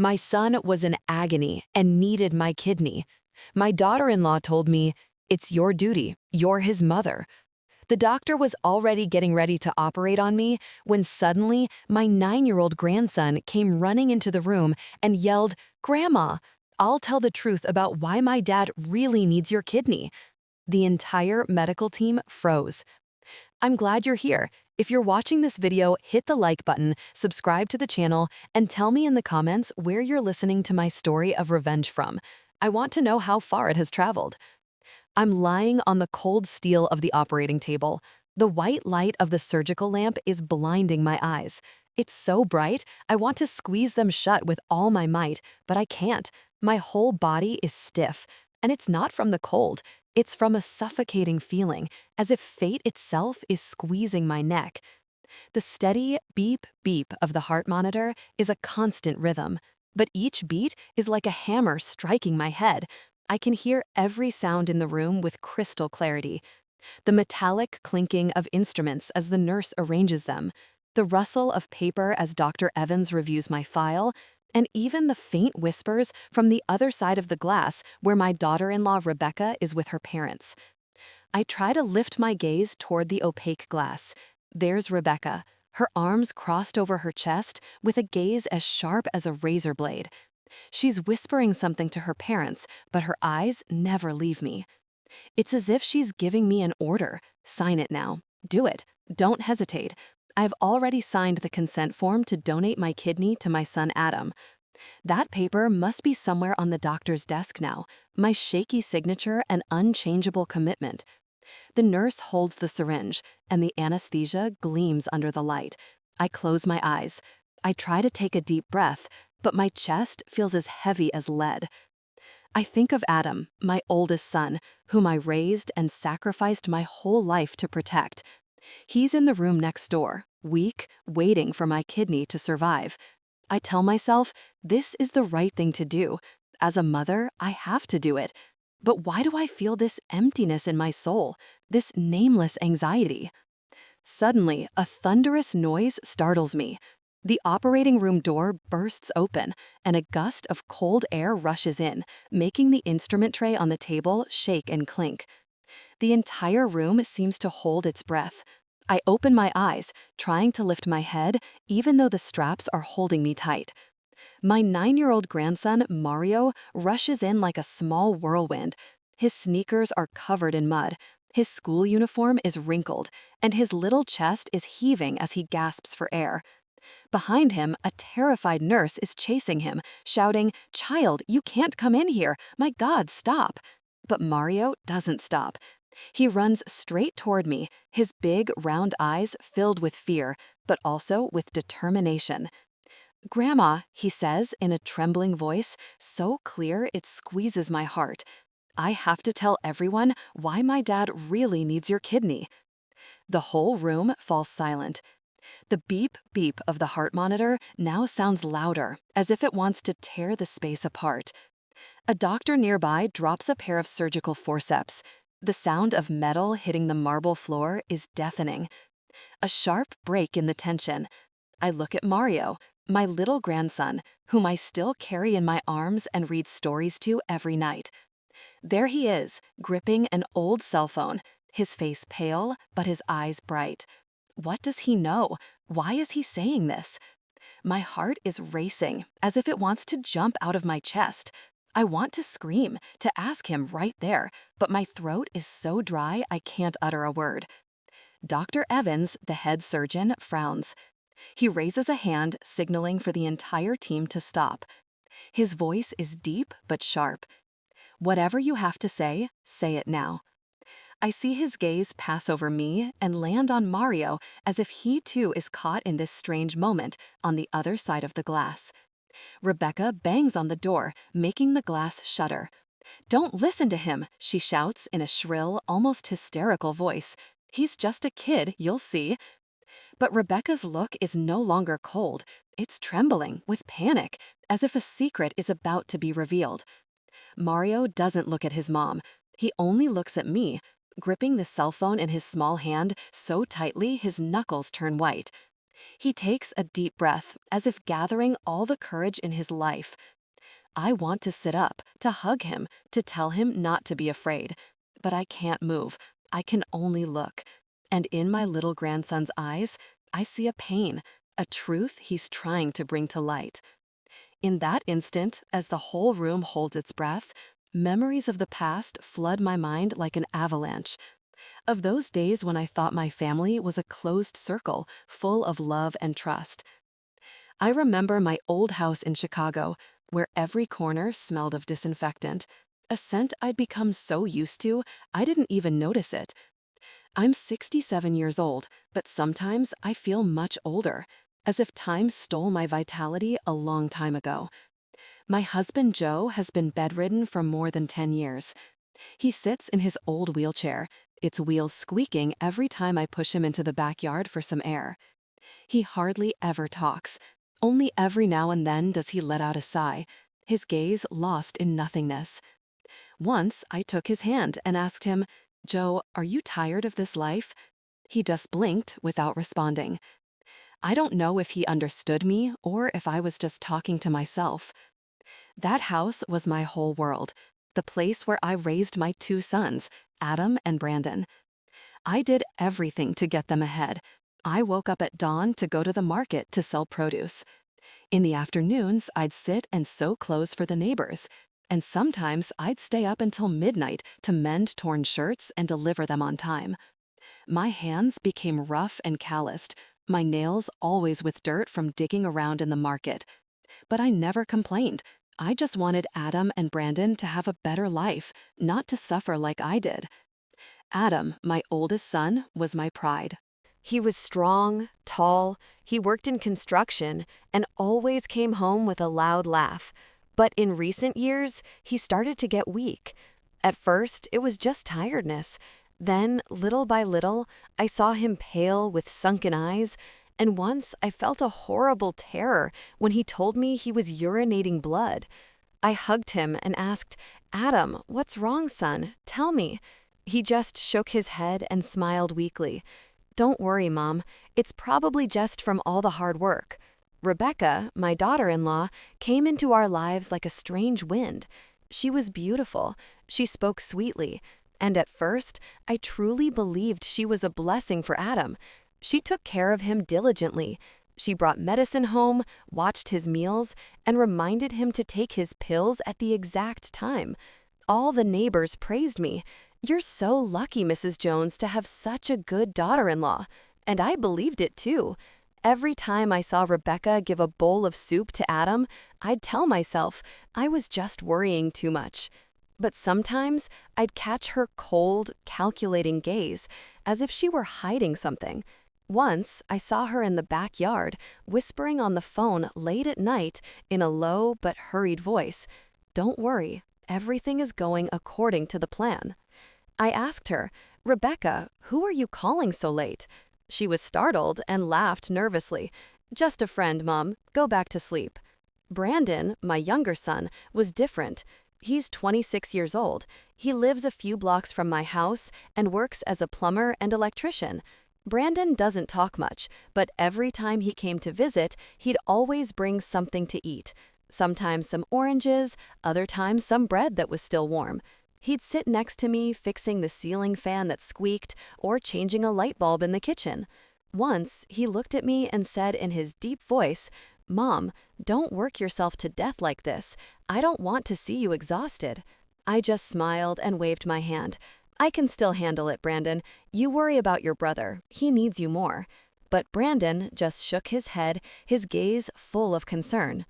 My son was in agony and needed my kidney. My daughter-in-law told me, "It's your duty, you're his mother." The doctor was already getting ready to operate on me when suddenly my 9-year-old grandson came running into the room and yelled, "Grandma, I'll tell the truth about why my dad really needs your kidney." The entire medical team froze. I'm glad you're here. If you're watching this video, hit the like button, subscribe to the channel, and tell me in the comments where you're listening to my story of revenge from. I want to know how far it has traveled. I'm lying on the cold steel of the operating table. The white light of the surgical lamp is blinding my eyes. It's so bright, I want to squeeze them shut with all my might, but I can't. My whole body is stiff, and it's not from the cold. It's from a suffocating feeling, as if fate itself is squeezing my neck. The steady beep beep of the heart monitor is a constant rhythm, but each beat is like a hammer striking my head. I can hear every sound in the room with crystal clarity. The metallic clinking of instruments as the nurse arranges them, the rustle of paper as Dr. Evans reviews my file, and even the faint whispers from the other side of the glass where my daughter-in-law Rebecca is with her parents. I try to lift my gaze toward the opaque glass. There's Rebecca, her arms crossed over her chest with a gaze as sharp as a razor blade. She's whispering something to her parents, but her eyes never leave me. It's as if she's giving me an order. Sign it now. Do it. Don't hesitate. I've already signed the consent form to donate my kidney to my son Adam. That paper must be somewhere on the doctor's desk now, my shaky signature and unchangeable commitment. The nurse holds the syringe, and the anesthesia gleams under the light. I close my eyes. I try to take a deep breath, but my chest feels as heavy as lead. I think of Adam, my oldest son, whom I raised and sacrificed my whole life to protect. He's in the room next door, weak, waiting for my kidney to survive. I tell myself, this is the right thing to do. As a mother, I have to do it. But why do I feel this emptiness in my soul, this nameless anxiety? Suddenly, a thunderous noise startles me. The operating room door bursts open, and a gust of cold air rushes in, making the instrument tray on the table shake and clink. The entire room seems to hold its breath. I open my eyes, trying to lift my head, even though the straps are holding me tight. My 9-year-old grandson, Mario, rushes in like a small whirlwind. His sneakers are covered in mud. His school uniform is wrinkled, and his little chest is heaving as he gasps for air. Behind him, a terrified nurse is chasing him, shouting, "Child, you can't come in here! My God, stop!" But Mario doesn't stop. He runs straight toward me, his big, round eyes filled with fear, but also with determination. "Grandma," he says in a trembling voice, so clear it squeezes my heart, "I have to tell everyone why my dad really needs your kidney." The whole room falls silent. The beep beep of the heart monitor now sounds louder, as if it wants to tear the space apart. A doctor nearby drops a pair of surgical forceps. The sound of metal hitting the marble floor is deafening. A sharp break in the tension. I look at Mario, my little grandson, whom I still carry in my arms and read stories to every night. There he is, gripping an old cell phone, his face pale, but his eyes bright. What does he know? Why is he saying this? My heart is racing, as if it wants to jump out of my chest. I want to scream, to ask him right there, but my throat is so dry I can't utter a word. Dr. Evans, the head surgeon, frowns. He raises a hand, signaling for the entire team to stop. His voice is deep but sharp. "Whatever you have to say it now." I see his gaze pass over me and land on Mario as if he too is caught in this strange moment on the other side of the glass. Rebecca bangs on the door, making the glass shudder. "Don't listen to him," she shouts in a shrill, almost hysterical voice. "He's just a kid, you'll see." But Rebecca's look is no longer cold. It's trembling with panic, as if a secret is about to be revealed. Mario doesn't look at his mom. He only looks at me, gripping the cell phone in his small hand so tightly his knuckles turn white. He takes a deep breath, as if gathering all the courage in his life. I want to sit up, to hug him, to tell him not to be afraid. But I can't move. I can only look. And in my little grandson's eyes, I see a pain, a truth he's trying to bring to light. In that instant, as the whole room holds its breath, memories of the past flood my mind like an avalanche. Of those days when I thought my family was a closed circle, full of love and trust. I remember my old house in Chicago, where every corner smelled of disinfectant, a scent I'd become so used to, I didn't even notice it. I'm 67 years old, but sometimes I feel much older, as if time stole my vitality a long time ago. My husband Joe has been bedridden for more than 10 years. He sits in his old wheelchair, its wheels squeaking every time I push him into the backyard for some air. He hardly ever talks. Only every now and then does he let out a sigh, his gaze lost in nothingness. Once I took his hand and asked him, "Joe, are you tired of this life?" He just blinked without responding. I don't know if he understood me or if I was just talking to myself. That house was my whole world, the place where I raised my two sons, Adam and Brandon. I did everything to get them ahead. I woke up at dawn to go to the market to sell produce. In the afternoons, I'd sit and sew clothes for the neighbors. And sometimes I'd stay up until midnight to mend torn shirts and deliver them on time. My hands became rough and calloused, my nails always with dirt from digging around in the market. But I never complained. I just wanted Adam and Brandon to have a better life, not to suffer like I did. Adam, my oldest son, was my pride. He was strong, tall, he worked in construction, and always came home with a loud laugh. But in recent years, he started to get weak. At first, it was just tiredness. Then, little by little, I saw him pale with sunken eyes, and once I felt a horrible terror when he told me he was urinating blood. I hugged him and asked, "Adam, what's wrong, son? Tell me." He just shook his head and smiled weakly. "Don't worry, Mom. It's probably just from all the hard work." Rebecca, my daughter-in-law, came into our lives like a strange wind. She was beautiful. She spoke sweetly. And at first, I truly believed she was a blessing for Adam. She took care of him diligently. She brought medicine home, watched his meals, and reminded him to take his pills at the exact time. All the neighbors praised me. "You're so lucky, Mrs. Jones, to have such a good daughter-in-law." And I believed it too. Every time I saw Rebecca give a bowl of soup to Adam, I'd tell myself I was just worrying too much. But sometimes I'd catch her cold, calculating gaze, as if she were hiding something. Once, I saw her in the backyard, whispering on the phone late at night in a low but hurried voice, "Don't worry, everything is going according to the plan." I asked her, "Rebecca, who are you calling so late?" She was startled and laughed nervously. "Just a friend, Mom. Go back to sleep." Brandon, my younger son, was different. He's 26 years old. He lives a few blocks from my house and works as a plumber and electrician. Brandon doesn't talk much, but every time he came to visit, he'd always bring something to eat. Sometimes some oranges, other times some bread that was still warm. He'd sit next to me fixing the ceiling fan that squeaked or changing a light bulb in the kitchen. Once, he looked at me and said in his deep voice, "Mom, don't work yourself to death like this. I don't want to see you exhausted." I just smiled and waved my hand. "I can still handle it, Brandon. You worry about your brother. He needs you more." But Brandon just shook his head, his gaze full of concern.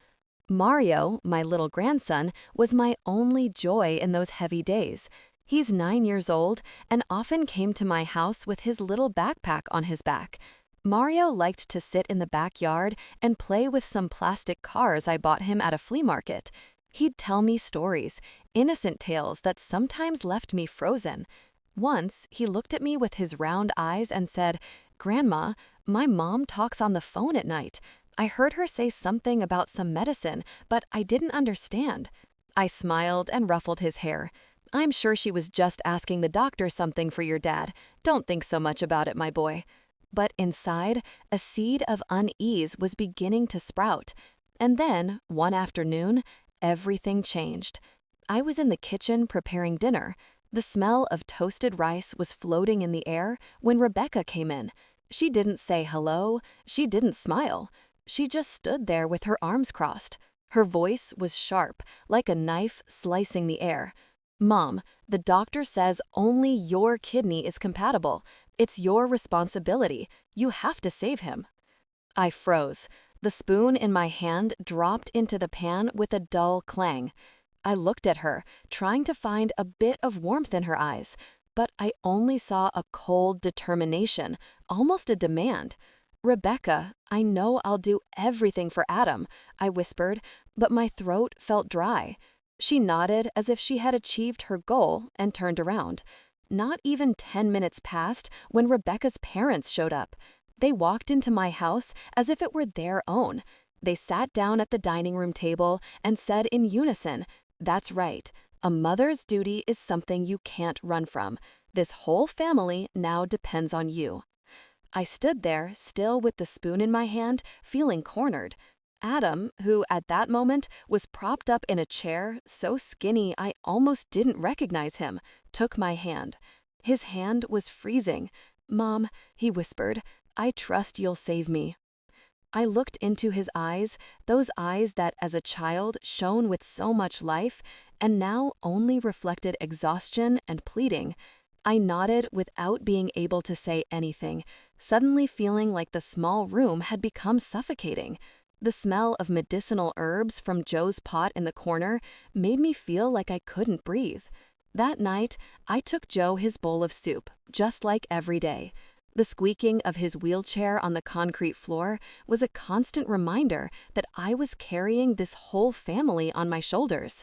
Mario, my little grandson, was my only joy in those heavy days. He's 9 years old and often came to my house with his little backpack on his back. Mario liked to sit in the backyard and play with some plastic cars I bought him at a flea market. He'd tell me stories, innocent tales that sometimes left me frozen. Once, he looked at me with his round eyes and said, "Grandma, my mom talks on the phone at night. I heard her say something about some medicine, but I didn't understand." I smiled and ruffled his hair. "I'm sure she was just asking the doctor something for your dad. Don't think so much about it, my boy." But inside, a seed of unease was beginning to sprout. And then, one afternoon, everything changed. I was in the kitchen preparing dinner. The smell of toasted rice was floating in the air when Rebecca came in. She didn't say hello, she didn't smile. She just stood there with her arms crossed. Her voice was sharp, like a knife slicing the air. "Mom, the doctor says only your kidney is compatible. It's your responsibility. You have to save him." I froze. The spoon in my hand dropped into the pan with a dull clang. I looked at her, trying to find a bit of warmth in her eyes, but I only saw a cold determination, almost a demand. "Rebecca, I know I'll do everything for Adam," I whispered, but my throat felt dry. She nodded as if she had achieved her goal and turned around. Not even 10 minutes passed when Rebecca's parents showed up. They walked into my house as if it were their own. They sat down at the dining room table and said in unison, "That's right. A mother's duty is something you can't run from. This whole family now depends on you." I stood there, still with the spoon in my hand, feeling cornered. Adam, who at that moment was propped up in a chair, so skinny I almost didn't recognize him, took my hand. His hand was freezing. "Mom," he whispered, "I trust you'll save me." I looked into his eyes, those eyes that as a child shone with so much life, and now only reflected exhaustion and pleading. I nodded without being able to say anything, suddenly feeling like the small room had become suffocating. The smell of medicinal herbs from Joe's pot in the corner made me feel like I couldn't breathe. That night, I took Joe his bowl of soup, just like every day. The squeaking of his wheelchair on the concrete floor was a constant reminder that I was carrying this whole family on my shoulders.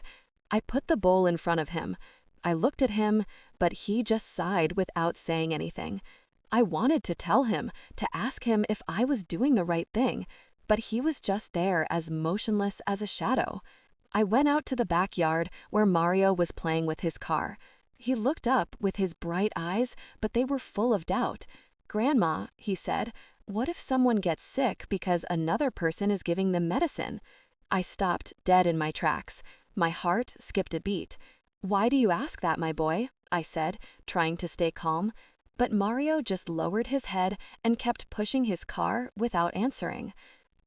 I put the bowl in front of him. I looked at him, but he just sighed without saying anything. I wanted to tell him, to ask him if I was doing the right thing, but he was just there as motionless as a shadow. I went out to the backyard where Mario was playing with his car. He looked up with his bright eyes, but they were full of doubt. "Grandma," he said, "what if someone gets sick because another person is giving them medicine?" I stopped dead in my tracks. My heart skipped a beat. "Why do you ask that, my boy?" I said, trying to stay calm. But Mario just lowered his head and kept pushing his car without answering.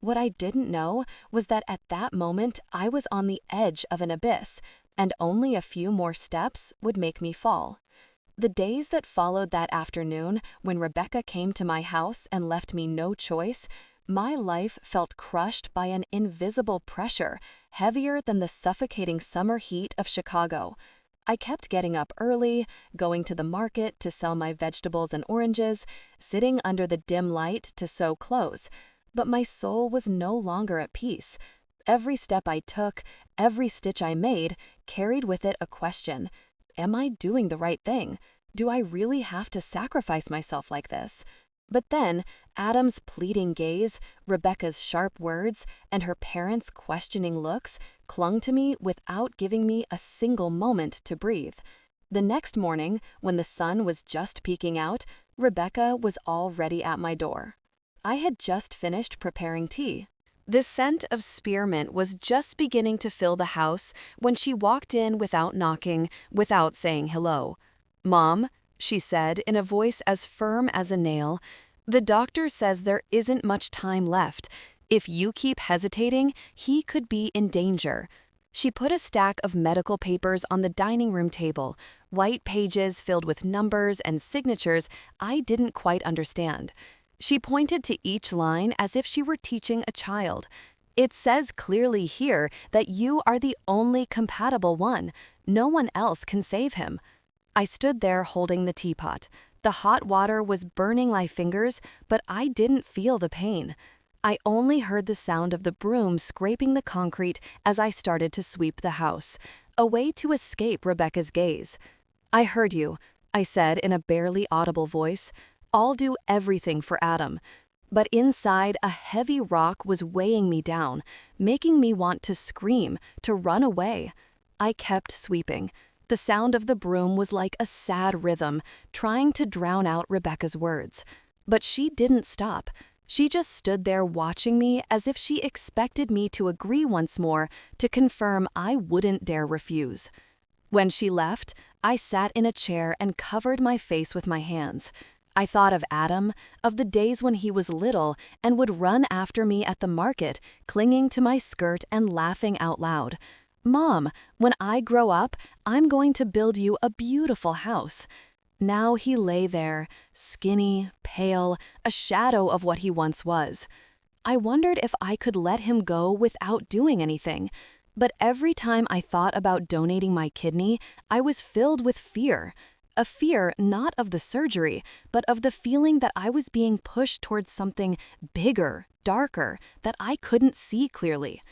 What I didn't know was that at that moment I was on the edge of an abyss, and only a few more steps would make me fall. The days that followed that afternoon, when Rebecca came to my house and left me no choice, my life felt crushed by an invisible pressure, heavier than the suffocating summer heat of Chicago. I kept getting up early, going to the market to sell my vegetables and oranges, sitting under the dim light to sew clothes. But my soul was no longer at peace. Every step I took, every stitch I made, carried with it a question. Am I doing the right thing? Do I really have to sacrifice myself like this? But then, Adam's pleading gaze, Rebecca's sharp words, and her parents' questioning looks clung to me without giving me a single moment to breathe. The next morning, when the sun was just peeking out, Rebecca was already at my door. I had just finished preparing tea. The scent of spearmint was just beginning to fill the house when she walked in without knocking, without saying hello. "Mom," she said in a voice as firm as a nail, "the doctor says there isn't much time left. If you keep hesitating, he could be in danger." She put a stack of medical papers on the dining room table, white pages filled with numbers and signatures I didn't quite understand. She pointed to each line as if she were teaching a child. "It says clearly here that you are the only compatible one. No one else can save him." I stood there holding the teapot. The hot water was burning my fingers, but I didn't feel the pain. I only heard the sound of the broom scraping the concrete as I started to sweep the house, a way to escape Rebecca's gaze. "I heard you," I said in a barely audible voice. "I'll do everything for Adam." But inside, a heavy rock was weighing me down, making me want to scream, to run away. I kept sweeping. The sound of the broom was like a sad rhythm, trying to drown out Rebecca's words. But she didn't stop. She just stood there watching me as if she expected me to agree once more to confirm I wouldn't dare refuse. When she left, I sat in a chair and covered my face with my hands. I thought of Adam, of the days when he was little and would run after me at the market, clinging to my skirt and laughing out loud. "Mom, when I grow up, I'm going to build you a beautiful house." Now he lay there, skinny, pale, a shadow of what he once was. I wondered if I could let him go without doing anything. But every time I thought about donating my kidney, I was filled with fear. A fear not of the surgery, but of the feeling that I was being pushed towards something bigger, darker, that I couldn't see clearly.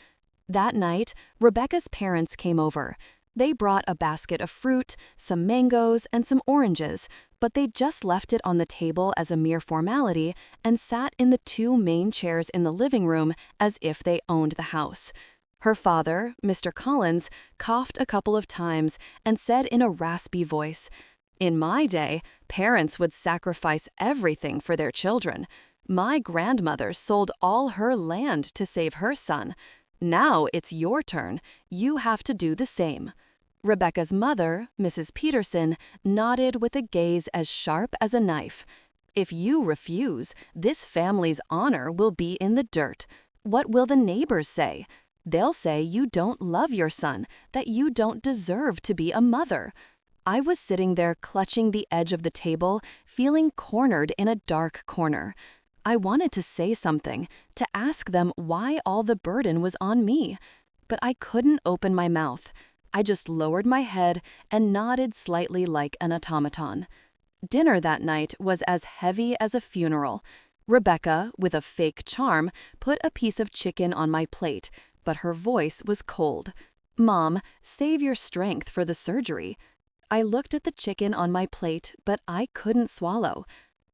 That night, Rebecca's parents came over. They brought a basket of fruit, some mangoes, and some oranges, but they just left it on the table as a mere formality and sat in the two main chairs in the living room as if they owned the house. Her father, Mr. Collins, coughed a couple of times and said in a raspy voice, "In my day, parents would sacrifice everything for their children. My grandmother sold all her land to save her son. Now it's your turn. You have to do the same." Rebecca's mother, Mrs. Peterson, nodded with a gaze as sharp as a knife. "If you refuse, this family's honor will be in the dirt. What will the neighbors say? They'll say you don't love your son, that you don't deserve to be a mother." I was sitting there clutching the edge of the table, feeling cornered in a dark corner. I wanted to say something, to ask them why all the burden was on me. But I couldn't open my mouth. I just lowered my head and nodded slightly like an automaton. Dinner that night was as heavy as a funeral. Rebecca, with a fake charm, put a piece of chicken on my plate, but her voice was cold. "Mom, save your strength for the surgery." I looked at the chicken on my plate, but I couldn't swallow.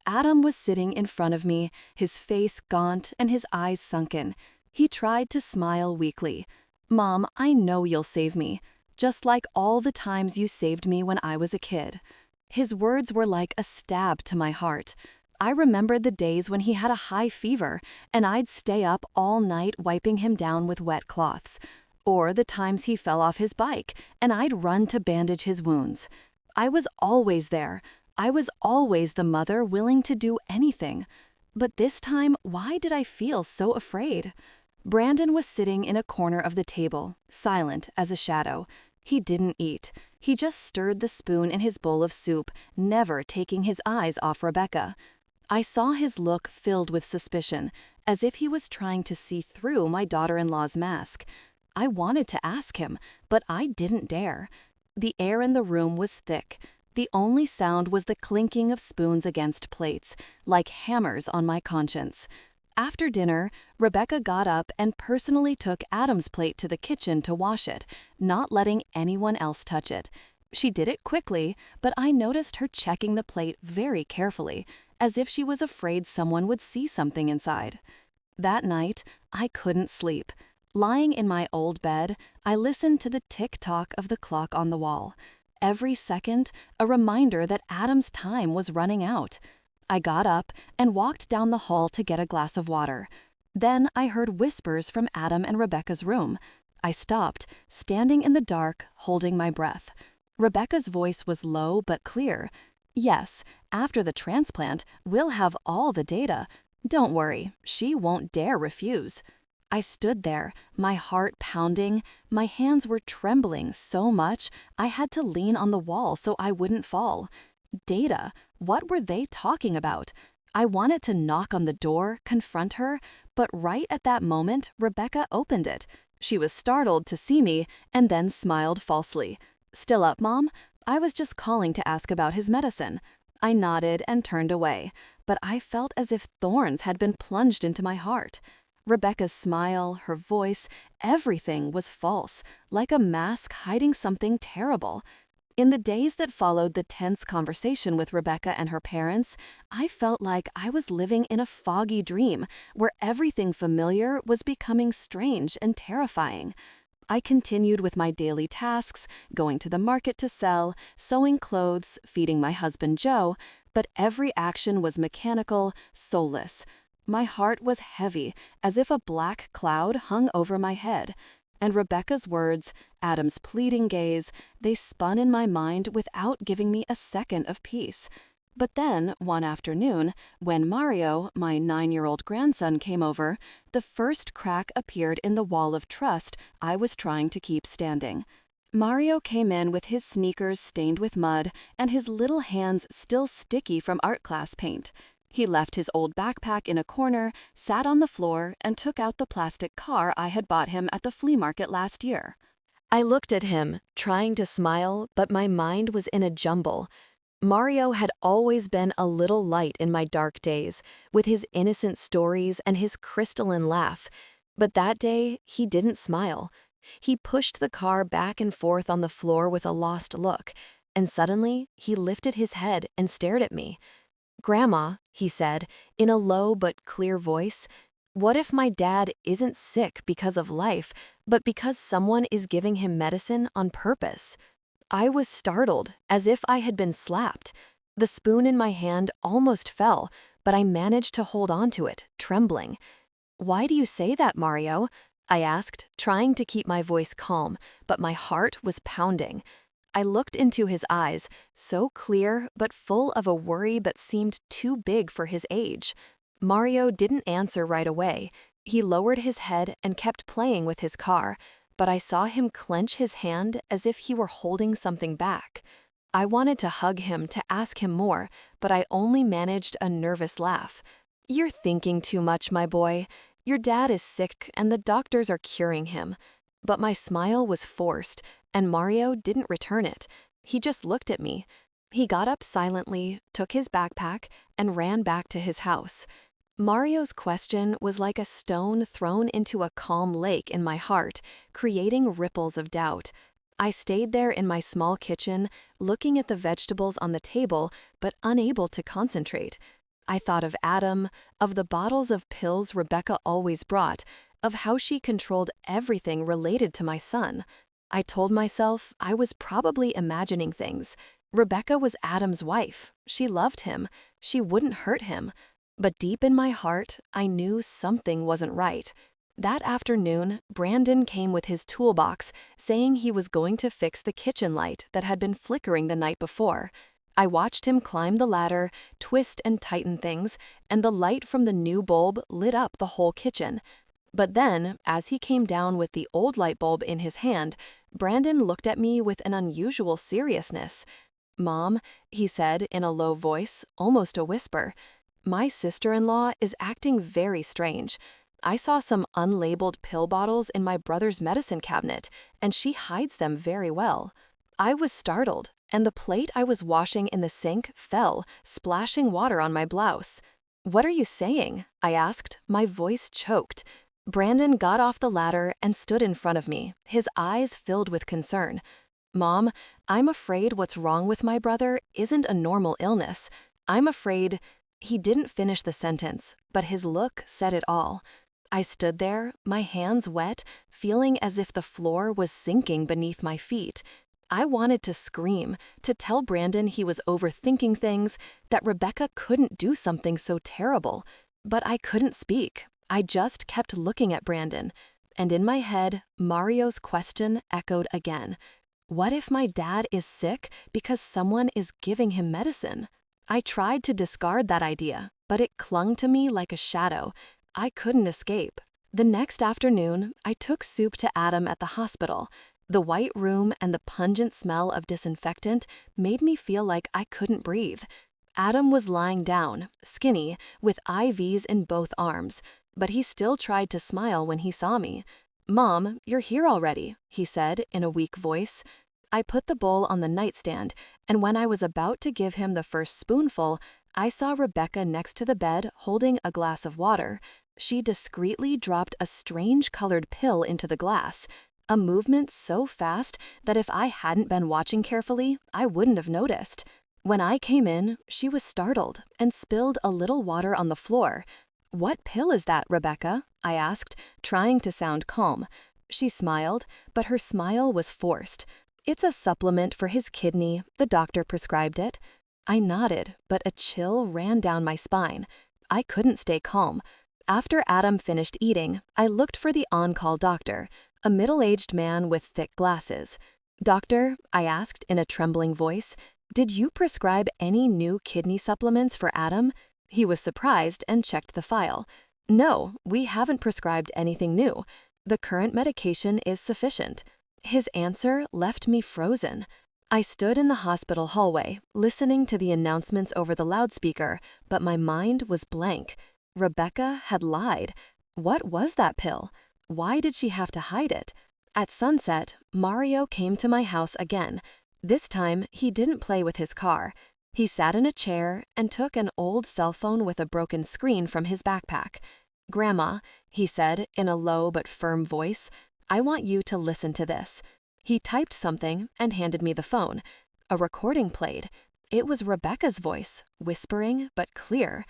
Adam was sitting in front of me, his face gaunt and his eyes sunken. He tried to smile weakly. "Mom, I know you'll save me, just like all the times you saved me when I was a kid." His words were like a stab to my heart. I remembered the days when he had a high fever, and I'd stay up all night wiping him down with wet cloths. Or the times he fell off his bike, and I'd run to bandage his wounds. I was always there. I was always the mother willing to do anything. But this time, why did I feel so afraid? Brandon was sitting in a corner of the table, silent as a shadow. He didn't eat. He just stirred the spoon in his bowl of soup, never taking his eyes off Rebecca. I saw his look filled with suspicion, as if he was trying to see through my daughter-in-law's mask. I wanted to ask him, but I didn't dare. The air in the room was thick. The only sound was the clinking of spoons against plates, like hammers on my conscience. After dinner, Rebecca got up and personally took Adam's plate to the kitchen to wash it, not letting anyone else touch it. She did it quickly, but I noticed her checking the plate very carefully, as if she was afraid someone would see something inside. That night, I couldn't sleep. Lying in my old bed, I listened to the tick-tock of the clock on the wall. Every second, a reminder that Adam's time was running out. I got up and walked down the hall to get a glass of water. Then I heard whispers from Adam and Rebecca's room. I stopped, standing in the dark, holding my breath. Rebecca's voice was low but clear. "Yes, after the transplant, we'll have all the data. Don't worry, she won't dare refuse." I stood there, my heart pounding. My hands were trembling so much I had to lean on the wall so I wouldn't fall. Data? What were they talking about? I wanted to knock on the door, confront her, but right at that moment, Rebecca opened it. She was startled to see me and then smiled falsely. "Still up, Mom? I was just calling to ask about his medicine." I nodded and turned away, but I felt as if thorns had been plunged into my heart. Rebecca's smile, her voice, everything was false, like a mask hiding something terrible. In the days that followed the tense conversation with Rebecca and her parents, I felt like I was living in a foggy dream where everything familiar was becoming strange and terrifying. I continued with my daily tasks, going to the market to sell, sewing clothes, feeding my husband Joe, but every action was mechanical, soulless. My heart was heavy, as if a black cloud hung over my head. And Rebecca's words, Adam's pleading gaze, they spun in my mind without giving me a second of peace. But then, one afternoon, when Mario, my 9-year-old grandson, came over, the first crack appeared in the wall of trust I was trying to keep standing. Mario came in with his sneakers stained with mud and his little hands still sticky from art class paint. He left his old backpack in a corner, sat on the floor, and took out the plastic car I had bought him at the flea market last year. I looked at him, trying to smile, but my mind was in a jumble. Mario had always been a little light in my dark days, with his innocent stories and his crystalline laugh. But that day, he didn't smile. He pushed the car back and forth on the floor with a lost look, and suddenly, he lifted his head and stared at me. "Grandma," he said, in a low but clear voice, "what if my dad isn't sick because of life, but because someone is giving him medicine on purpose?" I was startled, as if I had been slapped. The spoon in my hand almost fell, but I managed to hold on to it, trembling. "Why do you say that, Mario?" I asked, trying to keep my voice calm, but my heart was pounding. I looked into his eyes, so clear but full of a worry that seemed too big for his age. Mario didn't answer right away. He lowered his head and kept playing with his car, but I saw him clench his hand as if he were holding something back. I wanted to hug him to ask him more, but I only managed a nervous laugh. "You're thinking too much, my boy. Your dad is sick and the doctors are curing him." But my smile was forced, and Mario didn't return it. He just looked at me. He got up silently, took his backpack, and ran back to his house. Mario's question was like a stone thrown into a calm lake in my heart, creating ripples of doubt. I stayed there in my small kitchen, looking at the vegetables on the table, but unable to concentrate. I thought of Adam, of the bottles of pills Rebecca always brought, of how she controlled everything related to my son. I told myself I was probably imagining things. Rebecca was Adam's wife. She loved him. She wouldn't hurt him. But deep in my heart, I knew something wasn't right. That afternoon, Brandon came with his toolbox, saying he was going to fix the kitchen light that had been flickering the night before. I watched him climb the ladder, twist and tighten things, and the light from the new bulb lit up the whole kitchen. But then, as he came down with the old light bulb in his hand, Brandon looked at me with an unusual seriousness. "Mom," he said in a low voice, almost a whisper, "my sister-in-law is acting very strange. I saw some unlabeled pill bottles in my brother's medicine cabinet, and she hides them very well." I was startled, and the plate I was washing in the sink fell, splashing water on my blouse. "What are you saying?" I asked, my voice choked. Brandon got off the ladder and stood in front of me, his eyes filled with concern. "Mom, I'm afraid what's wrong with my brother isn't a normal illness. I'm afraid—" He didn't finish the sentence, but his look said it all. I stood there, my hands wet, feeling as if the floor was sinking beneath my feet. I wanted to scream, to tell Brandon he was overthinking things, that Rebecca couldn't do something so terrible. But I couldn't speak. I just kept looking at Brandon. And in my head, Mario's question echoed again. What if my dad is sick because someone is giving him medicine? I tried to discard that idea, but it clung to me like a shadow. I couldn't escape. The next afternoon, I took Soup to Adam at the hospital. The white room and the pungent smell of disinfectant made me feel like I couldn't breathe. Adam was lying down, skinny, with IVs in both arms, but he still tried to smile when he saw me. "Mom, you're here already," he said in a weak voice. I put the bowl on the nightstand, and when I was about to give him the first spoonful, I saw Rebecca next to the bed holding a glass of water. She discreetly dropped a strange-colored pill into the glass, a movement so fast that if I hadn't been watching carefully, I wouldn't have noticed. When I came in, she was startled and spilled a little water on the floor. "What pill is that, Rebecca?" I asked, trying to sound calm. She smiled, but her smile was forced. "It's a supplement for his kidney. The doctor prescribed it." I nodded, but a chill ran down my spine. I couldn't stay calm. After Adam finished eating, I looked for the on-call doctor, a middle-aged man with thick glasses. "Doctor," I asked in a trembling voice, "did you prescribe any new kidney supplements for Adam?" He was surprised and checked the file. "No, we haven't prescribed anything new. The current medication is sufficient." His answer left me frozen. I stood in the hospital hallway, listening to the announcements over the loudspeaker, but my mind was blank. Rebecca had lied. What was that pill? Why did she have to hide it? At sunset, Mario came to my house again. This time, he didn't play with his car. He sat in a chair and took an old cell phone with a broken screen from his backpack. "Grandma," he said in a low but firm voice, "I want you to listen to this." He typed something and handed me the phone. A recording played. It was Rebecca's voice, whispering but clear.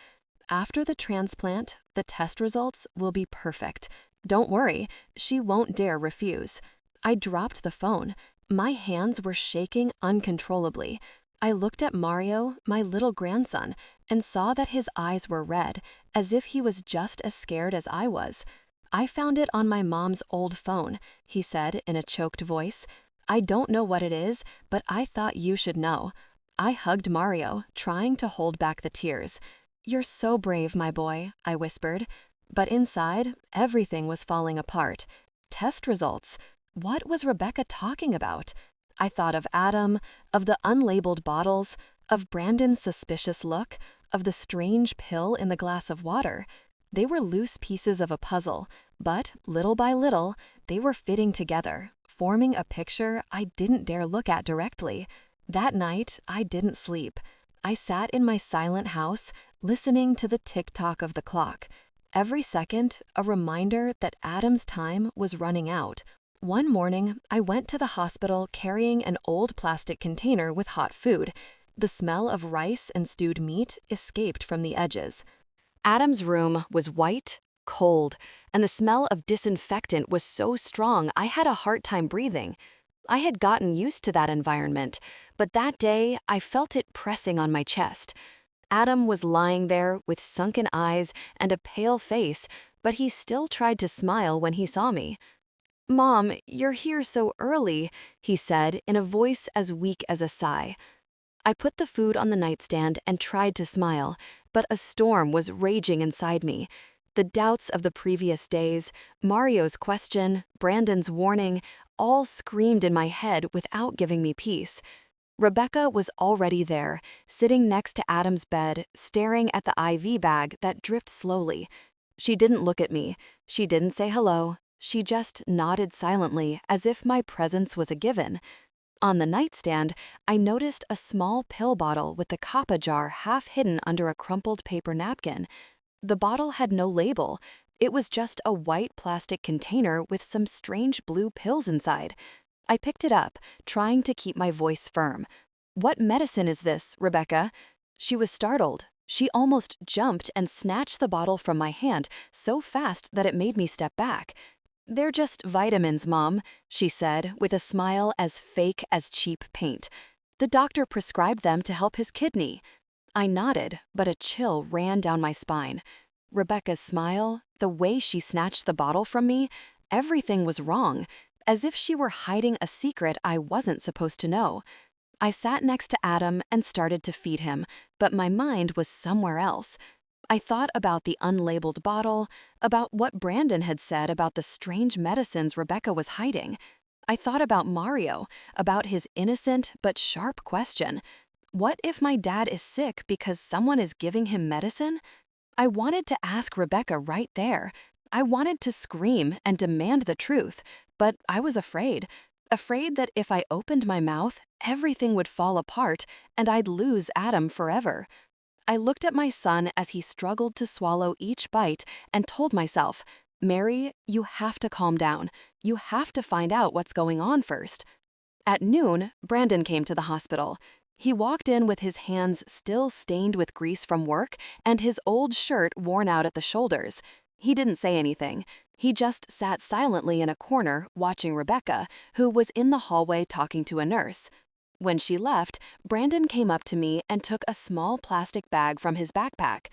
"After the transplant, the test results will be perfect. Don't worry, she won't dare refuse." I dropped the phone. My hands were shaking uncontrollably. I looked at Mario, my little grandson, and saw that his eyes were red, as if he was just as scared as I was. "I found it on my mom's old phone," he said in a choked voice. "I don't know what it is, but I thought you should know." I hugged Mario, trying to hold back the tears. "You're so brave, my boy," I whispered. But inside, everything was falling apart. Test results. What was Rebecca talking about? I thought of Adam, of the unlabeled bottles, of Brandon's suspicious look, of the strange pill in the glass of water. They were loose pieces of a puzzle, but little by little, they were fitting together, forming a picture I didn't dare look at directly. That night, I didn't sleep. I sat in my silent house, listening to the tick-tock of the clock. Every second, a reminder that Adam's time was running out. One morning, I went to the hospital carrying an old plastic container with hot food. The smell of rice and stewed meat escaped from the edges. Adam's room was white, cold, and the smell of disinfectant was so strong I had a hard time breathing. I had gotten used to that environment, but that day I felt it pressing on my chest. Adam was lying there with sunken eyes and a pale face, but he still tried to smile when he saw me. "Mom, you're here so early," he said in a voice as weak as a sigh. I put the food on the nightstand and tried to smile, but a storm was raging inside me. The doubts of the previous days, Mario's question, Brandon's warning, all screamed in my head without giving me peace. Rebecca was already there, sitting next to Adam's bed, staring at the IV bag that dripped slowly. She didn't look at me. She didn't say hello. She just nodded silently, as if my presence was a given. On the nightstand, I noticed a small pill bottle with the Kappa jar half hidden under a crumpled paper napkin. The bottle had no label. It was just a white plastic container with some strange blue pills inside. I picked it up, trying to keep my voice firm. "What medicine is this, Rebecca?" She was startled. She almost jumped and snatched the bottle from my hand so fast that it made me step back. "They're just vitamins, Mom," she said with a smile as fake as cheap paint. "The doctor prescribed them to help his kidney." I nodded, but a chill ran down my spine. Rebecca's smile, the way she snatched the bottle from me, everything was wrong, as if she were hiding a secret I wasn't supposed to know. I sat next to Adam and started to feed him, but my mind was somewhere else. I thought about the unlabeled bottle, about what Brandon had said about the strange medicines Rebecca was hiding. I thought about Mario, about his innocent but sharp question. What if my dad is sick because someone is giving him medicine? I wanted to ask Rebecca right there. I wanted to scream and demand the truth, but I was afraid that if I opened my mouth, everything would fall apart and I'd lose Adam forever. I looked at my son as he struggled to swallow each bite and told myself, "Mary, you have to calm down. You have to find out what's going on first." At noon, Brandon came to the hospital. He walked in with his hands still stained with grease from work and his old shirt worn out at the shoulders. He didn't say anything. He just sat silently in a corner watching Rebecca, who was in the hallway talking to a nurse. When she left, Brandon came up to me and took a small plastic bag from his backpack.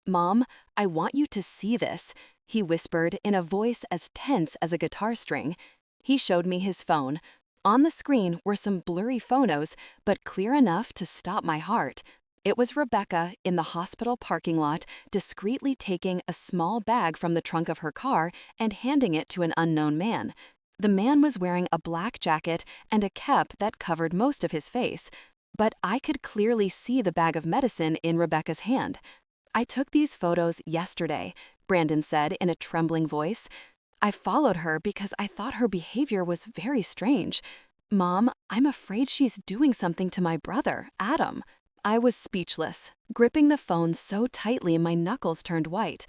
"Mom, I want you to see this," he whispered in a voice as tense as a guitar string. He showed me his phone. On the screen were some blurry photos, but clear enough to stop my heart. It was Rebecca in the hospital parking lot, discreetly taking a small bag from the trunk of her car and handing it to an unknown man. The man was wearing a black jacket and a cap that covered most of his face, but I could clearly see the bag of medicine in Rebecca's hand. "I took these photos yesterday," Brandon said in a trembling voice. "I followed her because I thought her behavior was very strange. Mom, I'm afraid she's doing something to my brother, Adam." I was speechless, gripping the phone so tightly my knuckles turned white.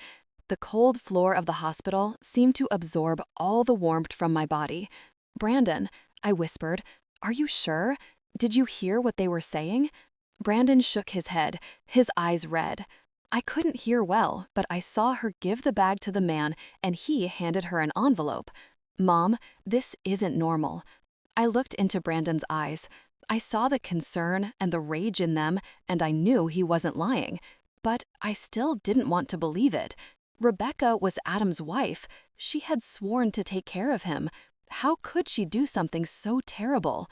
The cold floor of the hospital seemed to absorb all the warmth from my body. "Brandon," I whispered, "are you sure? Did you hear what they were saying?" Brandon shook his head, his eyes red. I couldn't hear well, but I saw her give the bag to the man and he handed her an envelope. "Mom, this isn't normal." I looked into Brandon's eyes. I saw the concern and the rage in them, and I knew he wasn't lying. But I still didn't want to believe it. Rebecca was Adam's wife. She had sworn to take care of him. How could she do something so terrible?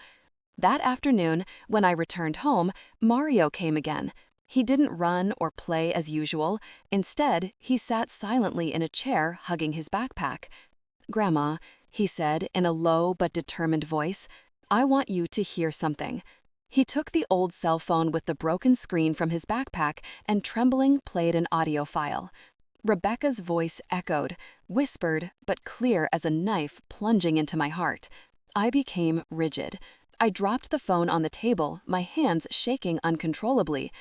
That afternoon, when I returned home, Mario came again. He didn't run or play as usual. Instead, he sat silently in a chair, hugging his backpack. "Grandma," he said in a low but determined voice, "I want you to hear something." He took the old cell phone with the broken screen from his backpack and trembling played an audio file. Rebecca's voice echoed, whispered but clear as a knife plunging into my heart. I became rigid. I dropped the phone on the table, my hands shaking uncontrollably.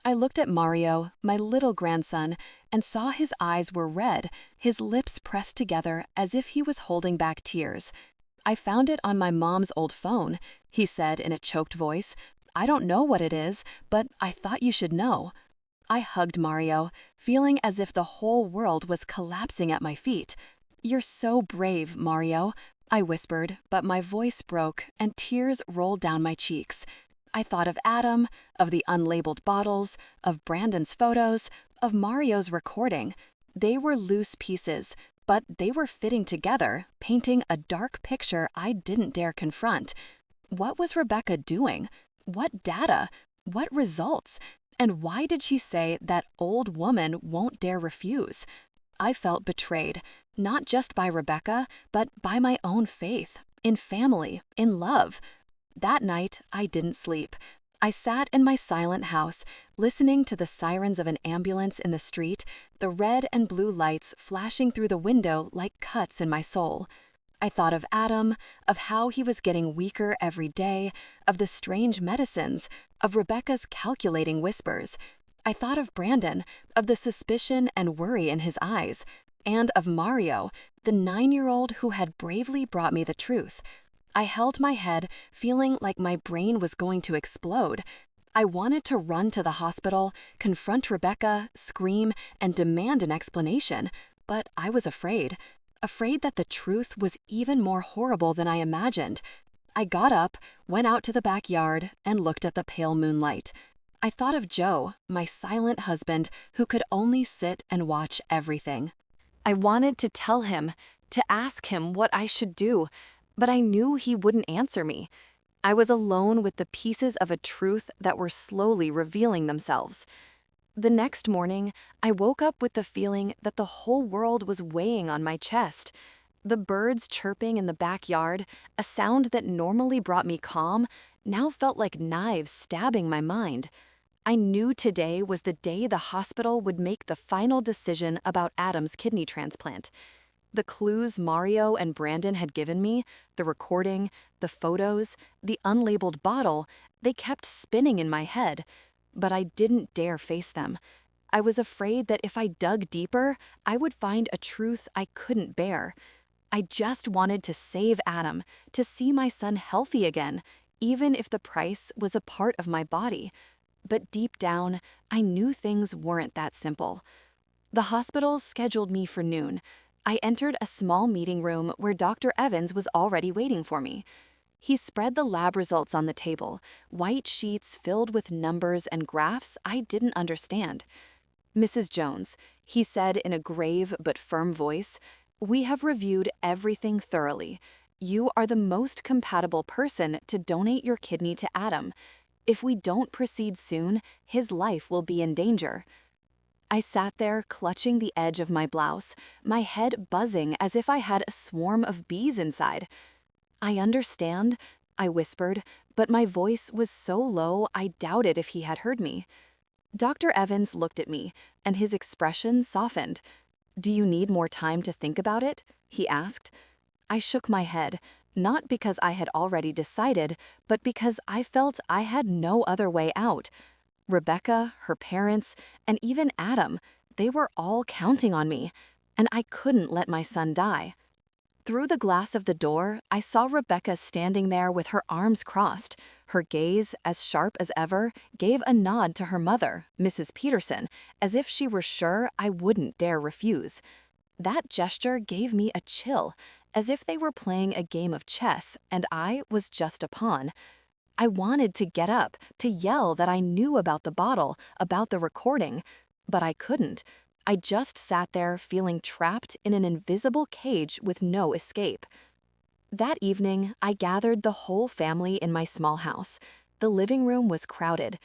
I looked at Mario, my little grandson, and saw his eyes were red, his lips pressed together as if he was holding back tears. "I found it on my mom's old phone," he said in a choked voice. "I don't know what it is, but I thought you should know." I hugged Mario, feeling as if the whole world was collapsing at my feet. "You're so brave, Mario," I whispered, but my voice broke and tears rolled down my cheeks. I thought of Adam, of the unlabeled bottles, of Brandon's photos, of Mario's recording. They were loose pieces, but they were fitting together, painting a dark picture I didn't dare confront. What was Rebecca doing? What data? What results? And why did she say that old woman won't dare refuse? I felt betrayed, not just by Rebecca, but by my own faith, in family, in love. That night, I didn't sleep. I sat in my silent house, listening to the sirens of an ambulance in the street, the red and blue lights flashing through the window like cuts in my soul. I thought of Adam, of how he was getting weaker every day, of the strange medicines, of Rebecca's calculating whispers. I thought of Brandon, of the suspicion and worry in his eyes, and of Mario, the 9-year-old who had bravely brought me the truth. I held my head, feeling like my brain was going to explode. I wanted to run to the hospital, confront Rebecca, scream, and demand an explanation, but I was afraid that the truth was even more horrible than I imagined. I got up, went out to the backyard, and looked at the pale moonlight. I thought of Joe, my silent husband, who could only sit and watch everything. I wanted to tell him, to ask him what I should do, but I knew he wouldn't answer me. I was alone with the pieces of a truth that were slowly revealing themselves. The next morning, I woke up with the feeling that the whole world was weighing on my chest. The birds chirping in the backyard, a sound that normally brought me calm, now felt like knives stabbing my mind. I knew today was the day the hospital would make the final decision about Adam's kidney transplant. The clues Mario and Brandon had given me, the recording, the photos, the unlabeled bottle, they kept spinning in my head. But I didn't dare face them. I was afraid that if I dug deeper, I would find a truth I couldn't bear. I just wanted to save Adam, to see my son healthy again, even if the price was a part of my body. But deep down, I knew things weren't that simple. The hospital scheduled me for noon. I entered a small meeting room where Dr. Evans was already waiting for me. He spread the lab results on the table, white sheets filled with numbers and graphs I didn't understand. "Mrs. Jones," he said in a grave but firm voice, "we have reviewed everything thoroughly. You are the most compatible person to donate your kidney to Adam. If we don't proceed soon, his life will be in danger." I sat there clutching the edge of my blouse, my head buzzing as if I had a swarm of bees inside. "I understand," I whispered, but my voice was so low I doubted if he had heard me. Dr. Evans looked at me, and his expression softened. "Do you need more time to think about it?" he asked. I shook my head, not because I had already decided, but because I felt I had no other way out. Rebecca, her parents, and even Adam, they were all counting on me, and I couldn't let my son die. Through the glass of the door, I saw Rebecca standing there with her arms crossed. Her gaze, as sharp as ever, gave a nod to her mother, Mrs. Peterson, as if she were sure I wouldn't dare refuse. That gesture gave me a chill, as if they were playing a game of chess and I was just a pawn. I wanted to get up, to yell that I knew about the bottle, about the recording, but I couldn't. I just sat there feeling trapped in an invisible cage with no escape. That evening, I gathered the whole family in my small house. The living room was crowded.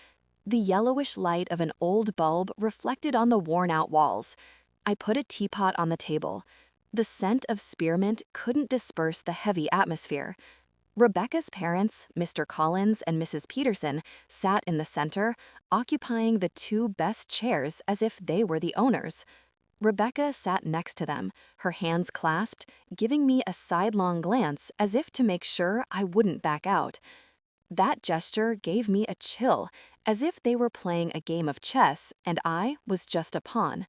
The yellowish light of an old bulb reflected on the worn-out walls. I put a teapot on the table. The scent of spearmint couldn't disperse the heavy atmosphere. Rebecca's parents, Mr. Collins and Mrs. Peterson, sat in the center, occupying the two best chairs as if they were the owners. Rebecca sat next to them, her hands clasped, giving me a sidelong glance as if to make sure I wouldn't back out. That gesture gave me a chill, as if they were playing a game of chess and I was just a pawn.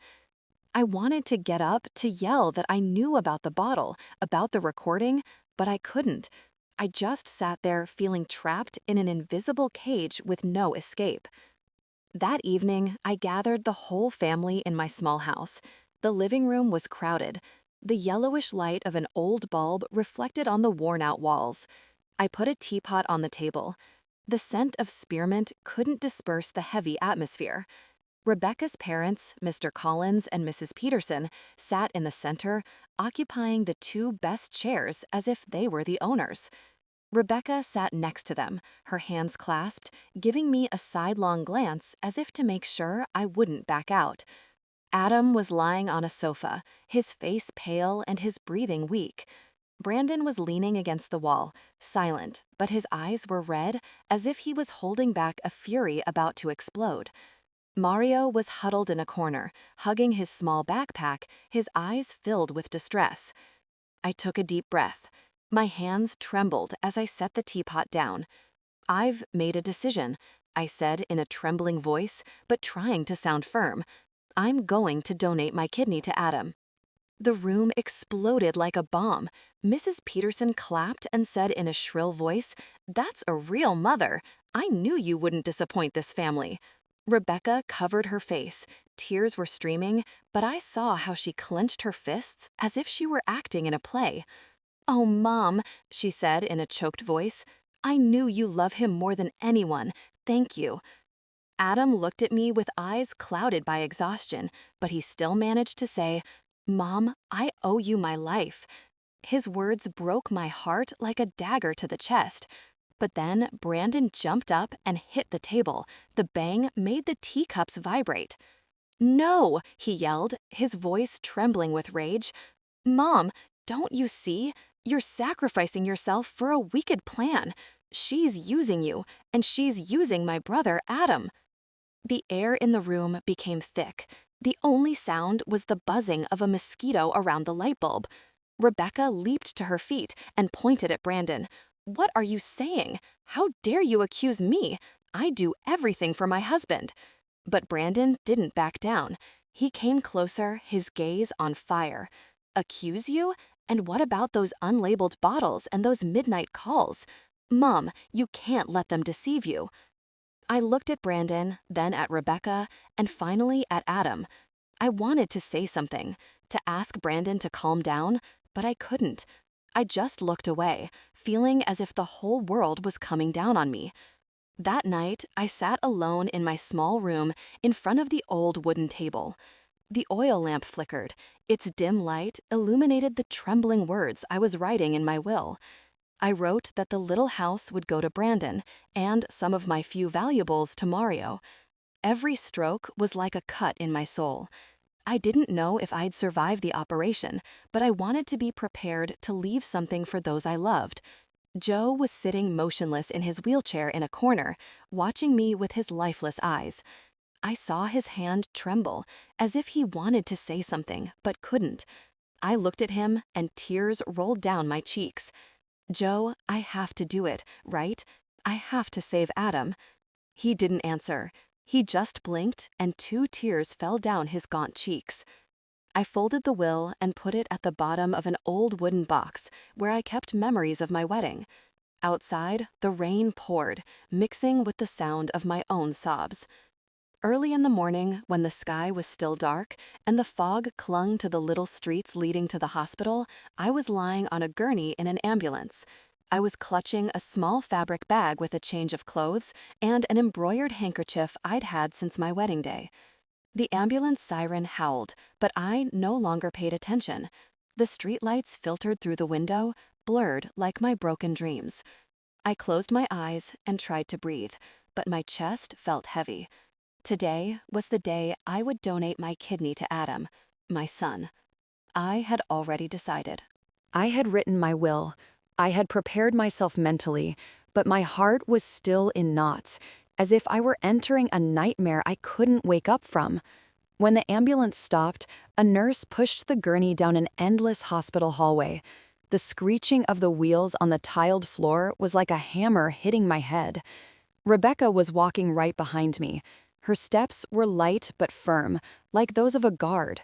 I wanted to get up to yell that I knew about the bottle, about the recording, but I couldn't. I just sat there feeling trapped in an invisible cage with no escape. That evening, I gathered the whole family in my small house. The living room was crowded. The yellowish light of an old bulb reflected on the worn-out walls. I put a teapot on the table. The scent of spearmint couldn't disperse the heavy atmosphere. Rebecca's parents, Mr. Collins and Mrs. Peterson, sat in the center, occupying the two best chairs as if they were the owners. Rebecca sat next to them, her hands clasped, giving me a sidelong glance as if to make sure I wouldn't back out. Adam was lying on a sofa, his face pale and his breathing weak. Brandon was leaning against the wall, silent, but his eyes were red, as if he was holding back a fury about to explode. Mario was huddled in a corner, hugging his small backpack, his eyes filled with distress. I took a deep breath. My hands trembled as I set the teapot down. "I've made a decision," I said in a trembling voice, but trying to sound firm. "I'm going to donate my kidney to Adam." The room exploded like a bomb. Mrs. Peterson clapped and said in a shrill voice, "That's a real mother. I knew you wouldn't disappoint this family." Rebecca covered her face. Tears were streaming, but I saw how she clenched her fists as if she were acting in a play. "Oh, Mom," she said in a choked voice, "I knew you love him more than anyone. Thank you." Adam looked at me with eyes clouded by exhaustion, but he still managed to say, "Mom, I owe you my life." His words broke my heart like a dagger to the chest. But then Brandon jumped up and hit the table. The bang made the teacups vibrate. "No," he yelled, his voice trembling with rage. "Mom, don't you see? You're sacrificing yourself for a wicked plan. She's using you, and she's using my brother, Adam." The air in the room became thick. The only sound was the buzzing of a mosquito around the light bulb. Rebecca leaped to her feet and pointed at Brandon. "What are you saying? How dare you accuse me? I do everything for my husband." But Brandon didn't back down. He came closer, his gaze on fire. "Accuse you? And what about those unlabeled bottles and those midnight calls? Mom, you can't let them deceive you." I looked at Brandon, then at Rebecca, and finally at Adam. I wanted to say something, to ask Brandon to calm down, but I couldn't. I just looked away, feeling as if the whole world was coming down on me. That night, I sat alone in my small room in front of the old wooden table. The oil lamp flickered. Its dim light illuminated the trembling words I was writing in my will. I wrote that the little house would go to Brandon and some of my few valuables to Mario. Every stroke was like a cut in my soul. I didn't know if I'd survive the operation, but I wanted to be prepared to leave something for those I loved. Joe was sitting motionless in his wheelchair in a corner, watching me with his lifeless eyes. I saw his hand tremble, as if he wanted to say something, but couldn't. I looked at him, and tears rolled down my cheeks. Joe, I have to do it, right? I have to save Adam. He didn't answer. He just blinked, and 2 tears fell down his gaunt cheeks. I folded the will and put it at the bottom of an old wooden box where I kept memories of my wedding. Outside, the rain poured, mixing with the sound of my own sobs. Early in the morning, when the sky was still dark and the fog clung to the little streets leading to the hospital, I was lying on a gurney in an ambulance. I was clutching a small fabric bag with a change of clothes and an embroidered handkerchief I'd had since my wedding day. The ambulance siren howled, but I no longer paid attention. The streetlights filtered through the window, blurred like my broken dreams. I closed my eyes and tried to breathe, but my chest felt heavy. Today was the day I would donate my kidney to Adam, my son. I had already decided. I had written my will. I had prepared myself mentally, but my heart was still in knots, as if I were entering a nightmare I couldn't wake up from. When the ambulance stopped, a nurse pushed the gurney down an endless hospital hallway. The screeching of the wheels on the tiled floor was like a hammer hitting my head. Rebecca was walking right behind me. Her steps were light but firm, like those of a guard.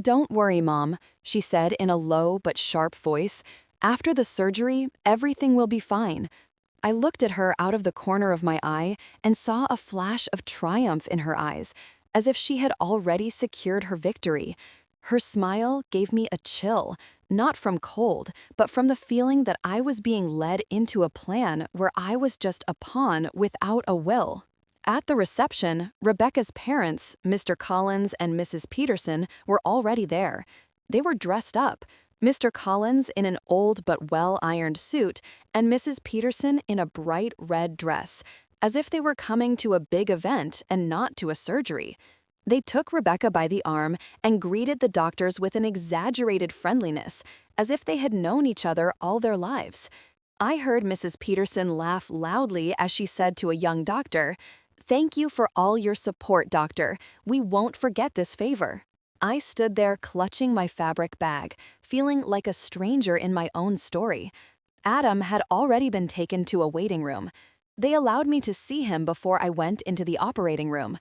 "Don't worry, Mom," she said in a low but sharp voice. "After the surgery, everything will be fine." I looked at her out of the corner of my eye and saw a flash of triumph in her eyes, as if she had already secured her victory. Her smile gave me a chill, not from cold, but from the feeling that I was being led into a plan where I was just a pawn without a will. At the reception, Rebecca's parents, Mr. Collins and Mrs. Peterson, were already there. They were dressed up, Mr. Collins in an old but well-ironed suit, and Mrs. Peterson in a bright red dress, as if they were coming to a big event and not to a surgery. They took Rebecca by the arm and greeted the doctors with an exaggerated friendliness, as if they had known each other all their lives. I heard Mrs. Peterson laugh loudly as she said to a young doctor, "Thank you for all your support, doctor. We won't forget this favor." I stood there clutching my fabric bag, feeling like a stranger in my own story. Adam had already been taken to a waiting room. They allowed me to see him before I went into the operating room.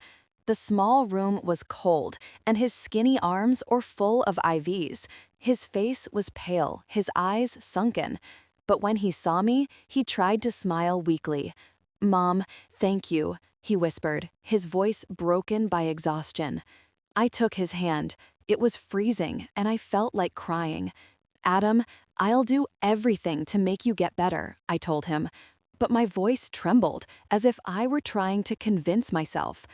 The small room was cold, and his skinny arms were full of IVs. His face was pale, his eyes sunken. But when he saw me, he tried to smile weakly. "Mom, thank you," he whispered, his voice broken by exhaustion. I took his hand. It was freezing, and I felt like crying. "Adam, I'll do everything to make you get better," I told him. But my voice trembled, as if I were trying to convince myself.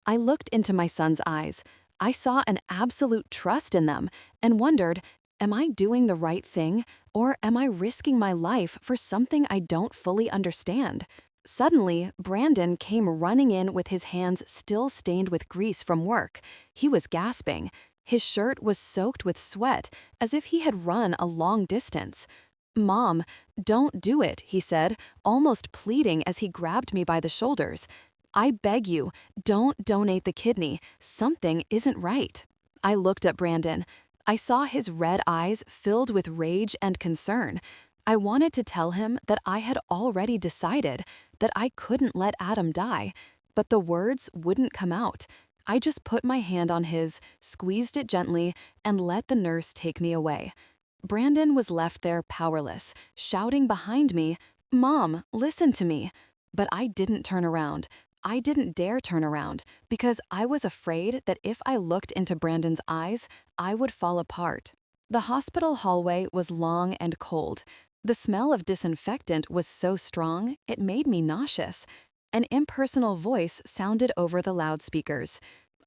I looked into my son's eyes. I saw an absolute trust in them, and wondered, am I doing the right thing, or am I risking my life for something I don't fully understand? Suddenly, Brandon came running in with his hands still stained with grease from work. He was gasping. His shirt was soaked with sweat, as if he had run a long distance. "Mom, don't do it," he said, almost pleading as he grabbed me by the shoulders. "I beg you, don't donate the kidney. Something isn't right." I looked at Brandon. I saw his red eyes filled with rage and concern. I wanted to tell him that I had already decided, that I couldn't let Adam die, but the words wouldn't come out. I just put my hand on his, squeezed it gently, and let the nurse take me away. Brandon was left there powerless, shouting behind me, "Mom, listen to me." But I didn't turn around. I didn't dare turn around, because I was afraid that if I looked into Brandon's eyes, I would fall apart. The hospital hallway was long and cold. The smell of disinfectant was so strong, it made me nauseous. An impersonal voice sounded over the loudspeakers.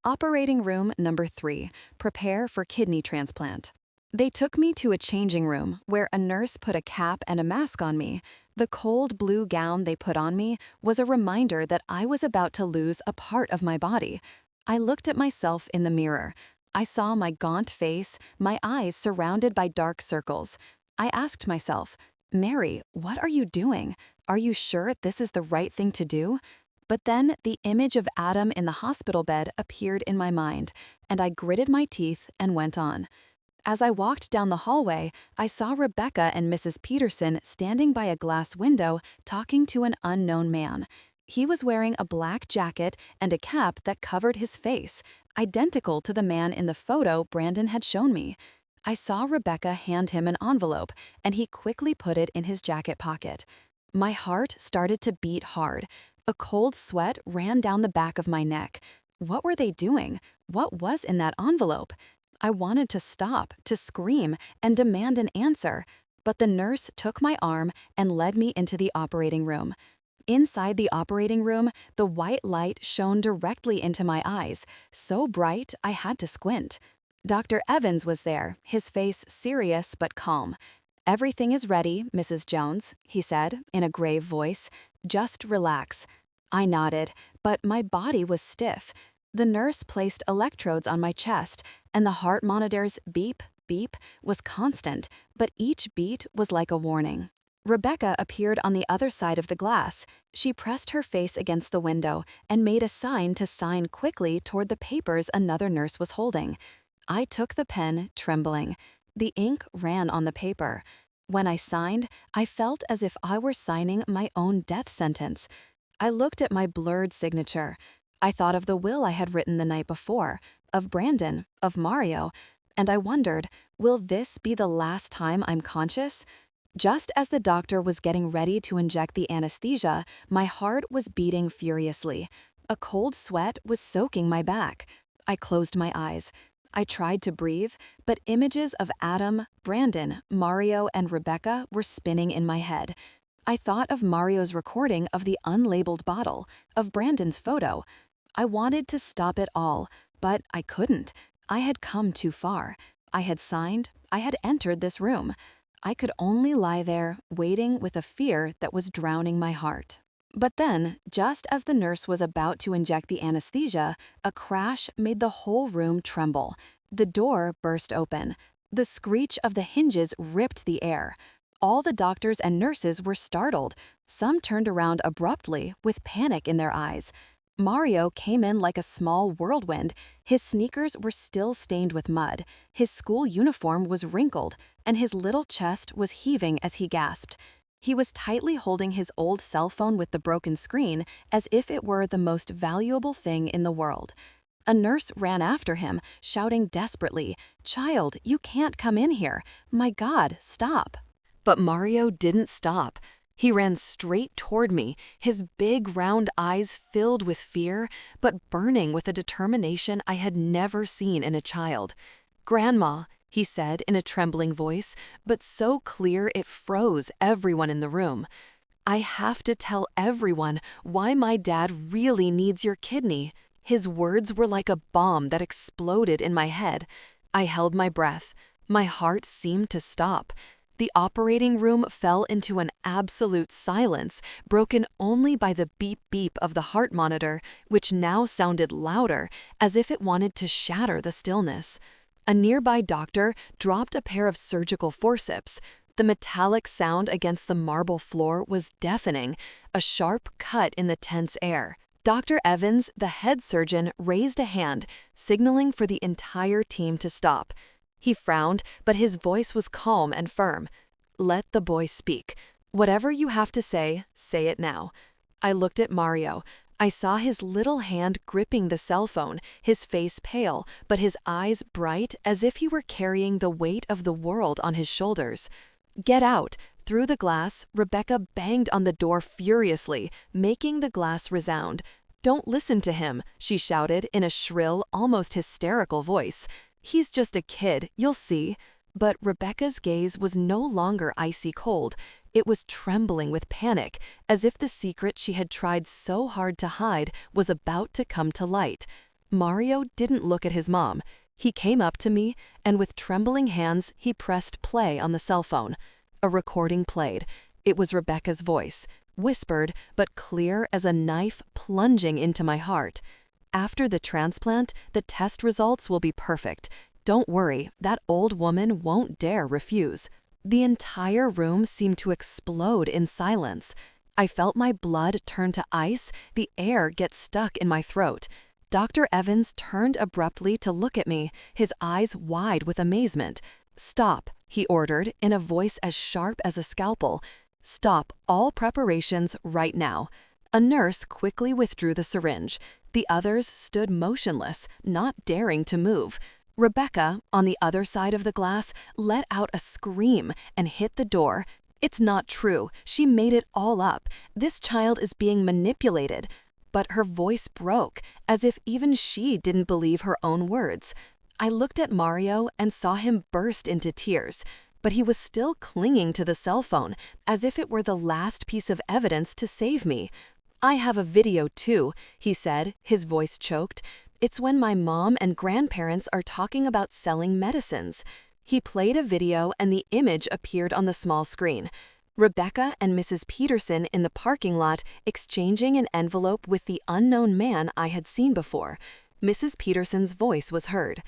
Operating room number 3. Prepare for kidney transplant. They took me to a changing room where a nurse put a cap and a mask on me. The cold blue gown they put on me was a reminder that I was about to lose a part of my body. I looked at myself in the mirror. I saw my gaunt face, my eyes surrounded by dark circles. I asked myself, Mary, what are you doing? Are you sure this is the right thing to do? But then the image of Adam in the hospital bed appeared in my mind, and I gritted my teeth and went on. As I walked down the hallway, I saw Rebecca and Mrs. Peterson standing by a glass window talking to an unknown man. He was wearing a black jacket and a cap that covered his face, identical to the man in the photo Brandon had shown me. I saw Rebecca hand him an envelope, and he quickly put it in his jacket pocket. My heart started to beat hard. A cold sweat ran down the back of my neck. What were they doing? What was in that envelope? I wanted to stop, to scream, and demand an answer, but the nurse took my arm and led me into the operating room. Inside the operating room, the white light shone directly into my eyes, so bright I had to squint. Dr. Evans was there, his face serious but calm. "Everything is ready, Mrs. Jones," he said in a grave voice. "Just relax." I nodded, but my body was stiff. The nurse placed electrodes on my chest, and the heart monitor's beep, beep was constant, but each beat was like a warning. Rebecca appeared on the other side of the glass. She pressed her face against the window and made a sign to sign quickly toward the papers another nurse was holding. I took the pen, trembling. The ink ran on the paper. When I signed, I felt as if I were signing my own death sentence. I looked at my blurred signature. I thought of the will I had written the night before, of Brandon, of Mario, and I wondered, will this be the last time I'm conscious? Just as the doctor was getting ready to inject the anesthesia, my heart was beating furiously. A cold sweat was soaking my back. I closed my eyes. I tried to breathe, but images of Adam, Brandon, Mario, and Rebecca were spinning in my head. I thought of Mario's recording of the unlabeled bottle, of Brandon's photo. I wanted to stop it all, but I couldn't. I had come too far. I had signed. I had entered this room. I could only lie there, waiting with a fear that was drowning my heart. But then, just as the nurse was about to inject the anesthesia, a crash made the whole room tremble. The door burst open. The screech of the hinges ripped the air. All the doctors and nurses were startled. Some turned around abruptly, with panic in their eyes. Mario came in like a small whirlwind. His sneakers were still stained with mud. His school uniform was wrinkled, and his little chest was heaving as he gasped. He was tightly holding his old cell phone with the broken screen as if it were the most valuable thing in the world. A nurse ran after him, shouting desperately, "Child, you can't come in here. My God, stop." But Mario didn't stop. He ran straight toward me, his big round eyes filled with fear, but burning with a determination I had never seen in a child. "Grandma," he said in a trembling voice, but so clear it froze everyone in the room. "I have to tell everyone why my dad really needs your kidney." His words were like a bomb that exploded in my head. I held my breath. My heart seemed to stop. The operating room fell into an absolute silence, broken only by the beep-beep of the heart monitor, which now sounded louder, as if it wanted to shatter the stillness. A nearby doctor dropped a pair of surgical forceps. The metallic sound against the marble floor was deafening, a sharp cut in the tense air. Dr. Evans, the head surgeon, raised a hand, signaling for the entire team to stop. He frowned, but his voice was calm and firm. "Let the boy speak. Whatever you have to say it now." I looked at Mario. I saw his little hand gripping the cell phone, his face pale, but his eyes bright as if he were carrying the weight of the world on his shoulders. "Get out." Through the glass, Rebecca banged on the door furiously, making the glass resound. "Don't listen to him," she shouted in a shrill, almost hysterical voice. "He's just a kid, you'll see." But Rebecca's gaze was no longer icy cold. It was trembling with panic, as if the secret she had tried so hard to hide was about to come to light. Mario didn't look at his mom. He came up to me, and with trembling hands, he pressed play on the cell phone. A recording played. It was Rebecca's voice, whispered but clear as a knife plunging into my heart. "After the transplant, the test results will be perfect. Don't worry, that old woman won't dare refuse." The entire room seemed to explode in silence. I felt my blood turn to ice, the air get stuck in my throat. Dr. Evans turned abruptly to look at me, his eyes wide with amazement. "Stop," he ordered in a voice as sharp as a scalpel. "Stop all preparations right now." A nurse quickly withdrew the syringe. The others stood motionless, not daring to move. Rebecca, on the other side of the glass, let out a scream and hit the door. "It's not true. She made it all up. This child is being manipulated." But her voice broke, as if even she didn't believe her own words. I looked at Mario and saw him burst into tears, but he was still clinging to the cell phone, as if it were the last piece of evidence to save me. "I have a video too," he said, his voice choked. "It's when my mom and grandparents are talking about selling medicines." He played a video and the image appeared on the small screen. Rebecca and Mrs. Peterson in the parking lot exchanging an envelope with the unknown man I had seen before. Mrs. Peterson's voice was heard.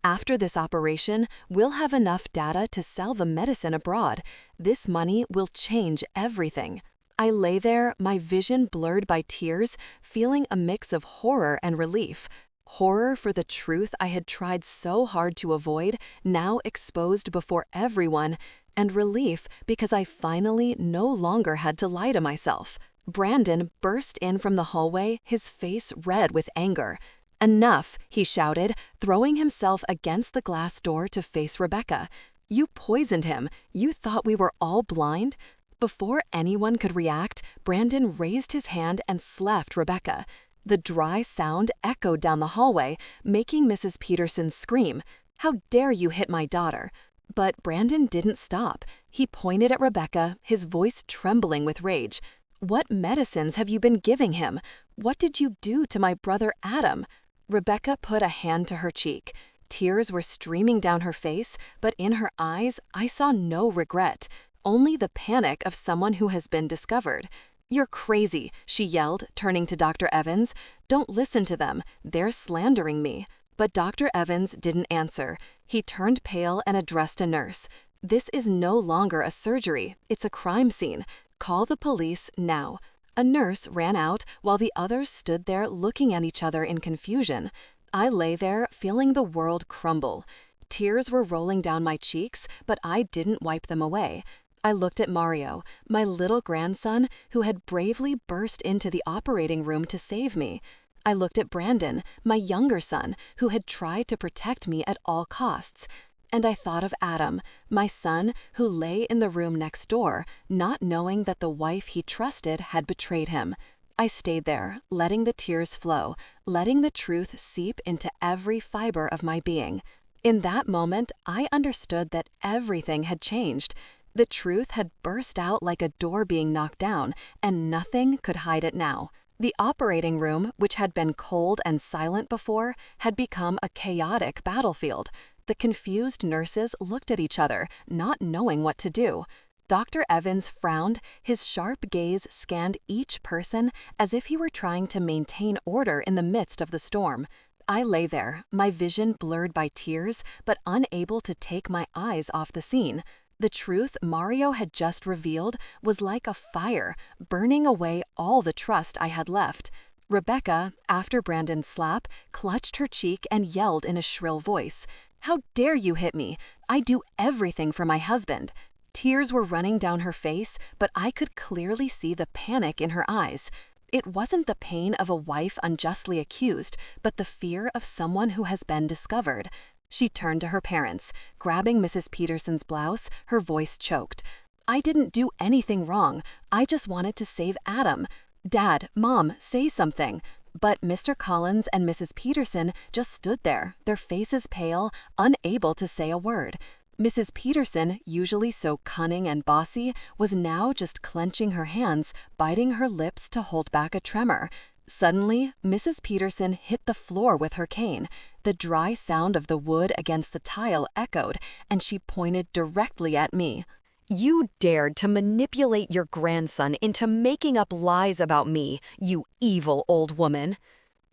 "After this operation, we'll have enough data to sell the medicine abroad. This money will change everything." I lay there, my vision blurred by tears, feeling a mix of horror and relief. Horror for the truth I had tried so hard to avoid, now exposed before everyone, and relief because I finally no longer had to lie to myself. Brandon burst in from the hallway, his face red with anger. "Enough," he shouted, throwing himself against the glass door to face Rebecca. "You poisoned him. You thought we were all blind?" Before anyone could react, Brandon raised his hand and slapped Rebecca. The dry sound echoed down the hallway, making Mrs. Peterson scream, "How dare you hit my daughter?" But Brandon didn't stop. He pointed at Rebecca, his voice trembling with rage. "What medicines have you been giving him? What did you do to my brother Adam?" Rebecca put a hand to her cheek. Tears were streaming down her face, but in her eyes I saw no regret, only the panic of someone who has been discovered. "You're crazy," she yelled, turning to Dr. Evans. "Don't listen to them. They're slandering me." But Dr. Evans didn't answer. He turned pale and addressed a nurse. "This is no longer a surgery. It's a crime scene. Call the police now." A nurse ran out while the others stood there looking at each other in confusion. I lay there feeling the world crumble. Tears were rolling down my cheeks, but I didn't wipe them away. I looked at Mario, my little grandson, who had bravely burst into the operating room to save me. I looked at Brandon, my younger son, who had tried to protect me at all costs. And I thought of Adam, my son, who lay in the room next door, not knowing that the wife he trusted had betrayed him. I stayed there, letting the tears flow, letting the truth seep into every fiber of my being. In that moment, I understood that everything had changed. The truth had burst out like a door being knocked down, and nothing could hide it now. The operating room, which had been cold and silent before, had become a chaotic battlefield. The confused nurses looked at each other, not knowing what to do. Dr. Evans frowned, his sharp gaze scanned each person as if he were trying to maintain order in the midst of the storm. I lay there, my vision blurred by tears, but unable to take my eyes off the scene. The truth Mario had just revealed was like a fire, burning away all the trust I had left. Rebecca, after Brandon's slap, clutched her cheek and yelled in a shrill voice, "How dare you hit me? I do everything for my husband." Tears were running down her face, but I could clearly see the panic in her eyes. It wasn't the pain of a wife unjustly accused, but the fear of someone who has been discovered. She turned to her parents, grabbing Mrs. Peterson's blouse, her voice choked. "I didn't do anything wrong. I just wanted to save Adam. Dad, Mom, say something." But Mr. Collins and Mrs. Peterson just stood there, their faces pale, unable to say a word. Mrs. Peterson, usually so cunning and bossy, was now just clenching her hands, biting her lips to hold back a tremor. Suddenly, Mrs. Peterson hit the floor with her cane. The dry sound of the wood against the tile echoed, and she pointed directly at me. You dared to manipulate your grandson into making up lies about me, you evil old woman.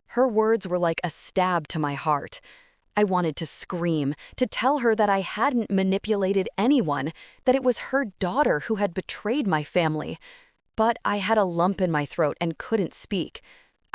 Her words were like a stab to my heart. I wanted to scream, to tell her that I hadn't manipulated anyone, that it was her daughter who had betrayed my family. But I had a lump in my throat and couldn't speak.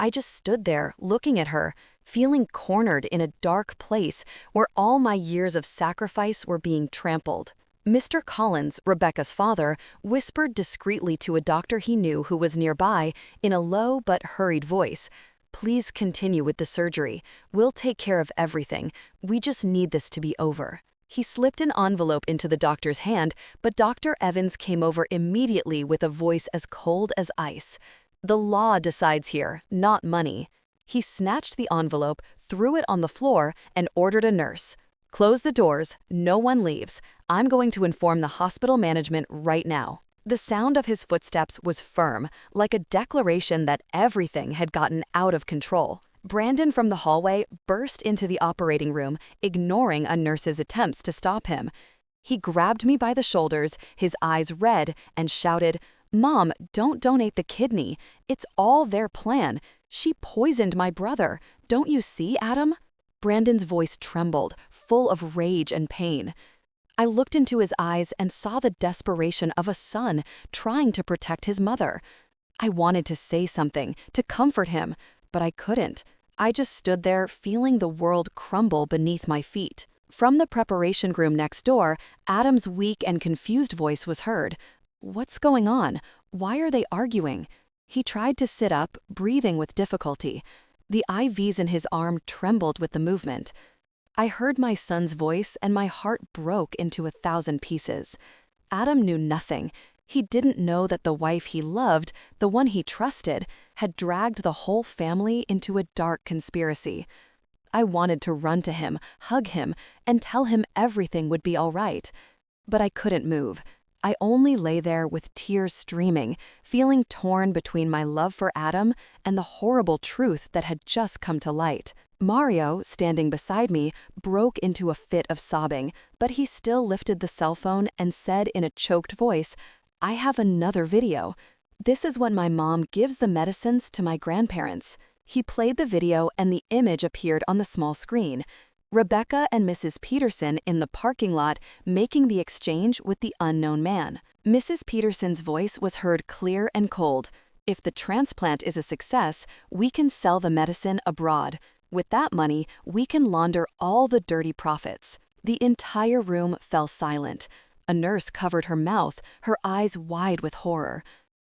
I just stood there, looking at her, feeling cornered in a dark place where all my years of sacrifice were being trampled. Mr. Collins, Rebecca's father, whispered discreetly to a doctor he knew who was nearby in a low but hurried voice, "Please continue with the surgery. We'll take care of everything. We just need this to be over." He slipped an envelope into the doctor's hand, but Dr. Evans came over immediately with a voice as cold as ice. "The law decides here, not money." He snatched the envelope, threw it on the floor, and ordered a nurse. "Close the doors. No one leaves. I'm going to inform the hospital management right now." The sound of his footsteps was firm, like a declaration that everything had gotten out of control. Brandon from the hallway burst into the operating room, ignoring a nurse's attempts to stop him. He grabbed me by the shoulders, his eyes red, and shouted, "Mom, don't donate the kidney. It's all their plan. She poisoned my brother. Don't you see, Adam?" Brandon's voice trembled, full of rage and pain. I looked into his eyes and saw the desperation of a son trying to protect his mother. I wanted to say something, to comfort him, but I couldn't. I just stood there feeling the world crumble beneath my feet. From the preparation room next door, Adam's weak and confused voice was heard. "What's going on? Why are they arguing?" He tried to sit up, breathing with difficulty. The IVs in his arm trembled with the movement. I heard my son's voice and my heart broke into 1,000 pieces. Adam knew nothing. He didn't know that the wife he loved, the one he trusted, had dragged the whole family into a dark conspiracy. I wanted to run to him, hug him, and tell him everything would be all right. But I couldn't move. I only lay there with tears streaming, feeling torn between my love for Adam and the horrible truth that had just come to light. Mario, standing beside me, broke into a fit of sobbing, but he still lifted the cell phone and said in a choked voice, "I have another video. This is when my mom gives the medicines to my grandparents." He played the video and the image appeared on the small screen. Rebecca and Mrs. Peterson in the parking lot making the exchange with the unknown man. Mrs. Peterson's voice was heard clear and cold. "If the transplant is a success, we can sell the medicine abroad. With that money, we can launder all the dirty profits." The entire room fell silent. A nurse covered her mouth, her eyes wide with horror.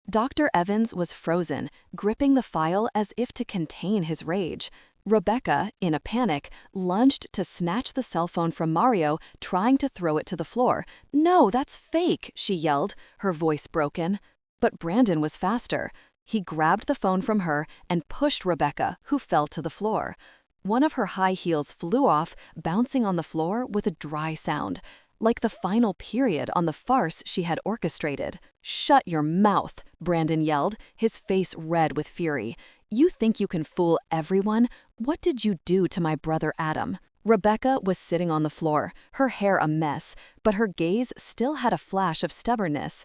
Dr. Evans was frozen, gripping the file as if to contain his rage. Rebecca, in a panic, lunged to snatch the cell phone from Mario, trying to throw it to the floor. "No, that's fake," she yelled, her voice broken. But Brandon was faster. He grabbed the phone from her and pushed Rebecca, who fell to the floor. One of her high heels flew off, bouncing on the floor with a dry sound, like the final period on the farce she had orchestrated. "Shut your mouth," Brandon yelled, his face red with fury. "You think you can fool everyone? What did you do to my brother Adam?" Rebecca was sitting on the floor, her hair a mess, but her gaze still had a flash of stubbornness.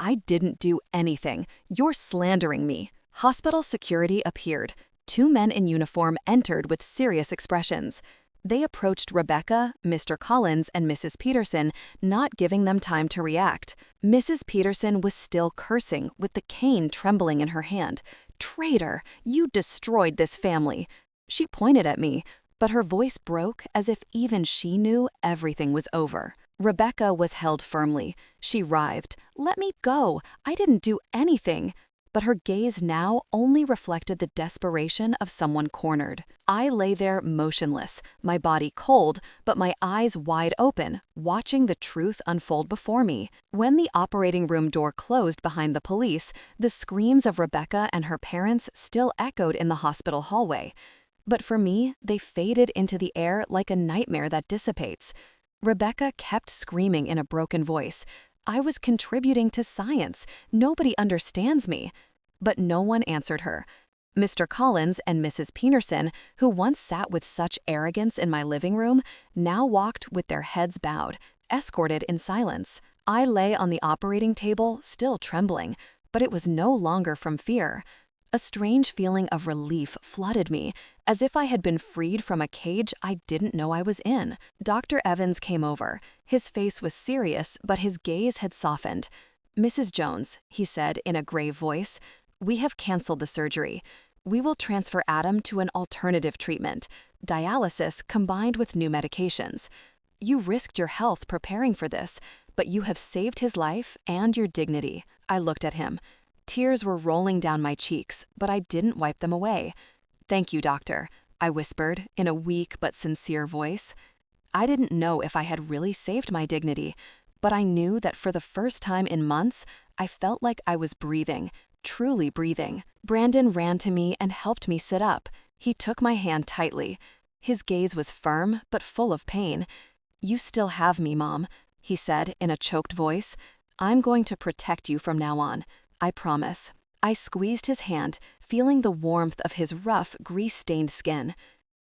"I didn't do anything. You're slandering me." Hospital security appeared. 2 men in uniform entered with serious expressions. They approached Rebecca, Mr. Collins, and Mrs. Peterson, not giving them time to react. Mrs. Peterson was still cursing, with the cane trembling in her hand. "Traitor! You destroyed this family." She pointed at me, but her voice broke as if even she knew everything was over. Rebecca was held firmly. She writhed. "Let me go. I didn't do anything." But her gaze now only reflected the desperation of someone cornered. I lay there motionless, my body cold, but my eyes wide open, watching the truth unfold before me. When the operating room door closed behind the police, the screams of Rebecca and her parents still echoed in the hospital hallway. But for me, they faded into the air like a nightmare that dissipates. Rebecca kept screaming in a broken voice. I was contributing to science. Nobody understands me. But no one answered her. Mr. Collins and Mrs. Peterson, who once sat with such arrogance in my living room, now walked with their heads bowed, escorted in silence. I lay on the operating table, still trembling, but it was no longer from fear. A strange feeling of relief flooded me, as if I had been freed from a cage I didn't know I was in. Dr. Evans came over. His face was serious, but his gaze had softened. "Mrs. Jones," he said in a grave voice, "we have canceled the surgery. We will transfer Adam to an alternative treatment, dialysis combined with new medications. You risked your health preparing for this, but you have saved his life and your dignity." I looked at him. Tears were rolling down my cheeks, but I didn't wipe them away. "Thank you, doctor," I whispered in a weak but sincere voice. I didn't know if I had really saved my dignity, but I knew that for the first time in months, I felt like I was breathing, truly breathing. Brandon ran to me and helped me sit up. He took my hand tightly. His gaze was firm but full of pain. "You still have me, Mom," he said in a choked voice. "I'm going to protect you from now on. I promise." I squeezed his hand, feeling the warmth of his rough, grease-stained skin.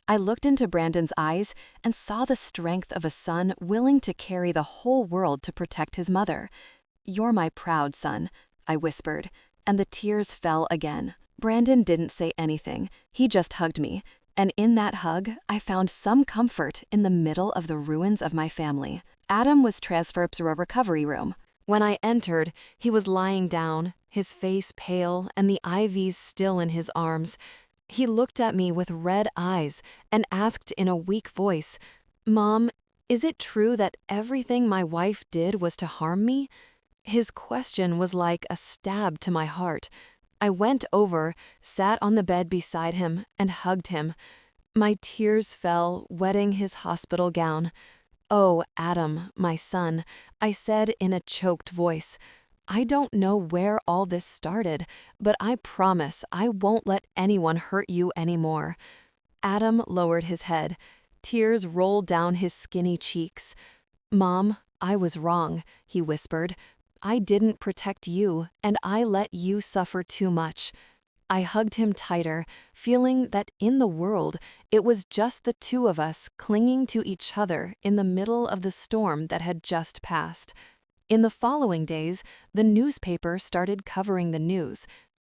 I looked into Brandon's eyes and saw the strength of a son willing to carry the whole world to protect his mother. "You're my proud son," I whispered, and the tears fell again. Brandon didn't say anything. He just hugged me, and in that hug, I found some comfort in the middle of the ruins of my family. Adam was transferred to a recovery room. When I entered, he was lying down, his face pale and the IVs still in his arms. He looked at me with red eyes and asked in a weak voice, "Mom, is it true that everything my wife did was to harm me?" His question was like a stab to my heart. I went over, sat on the bed beside him, and hugged him. My tears fell, wetting his hospital gown. "Oh, Adam, my son," I said in a choked voice. "I don't know where all this started, but I promise I won't let anyone hurt you anymore." Adam lowered his head. Tears rolled down his skinny cheeks. "Mom, I was wrong," he whispered. "I didn't protect you, and I let you suffer too much." I hugged him tighter, feeling that in the world, it was just the two of us clinging to each other in the middle of the storm that had just passed. In the following days, the newspaper started covering the news.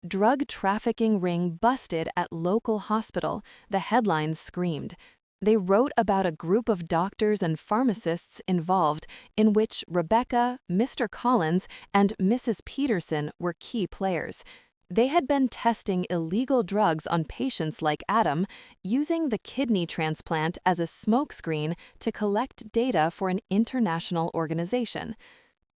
"Drug trafficking ring busted at local hospital," the headlines screamed. They wrote about a group of doctors and pharmacists involved, in which Rebecca, Mr. Collins, and Mrs. Peterson were key players. They had been testing illegal drugs on patients like Adam, using the kidney transplant as a smokescreen to collect data for an international organization.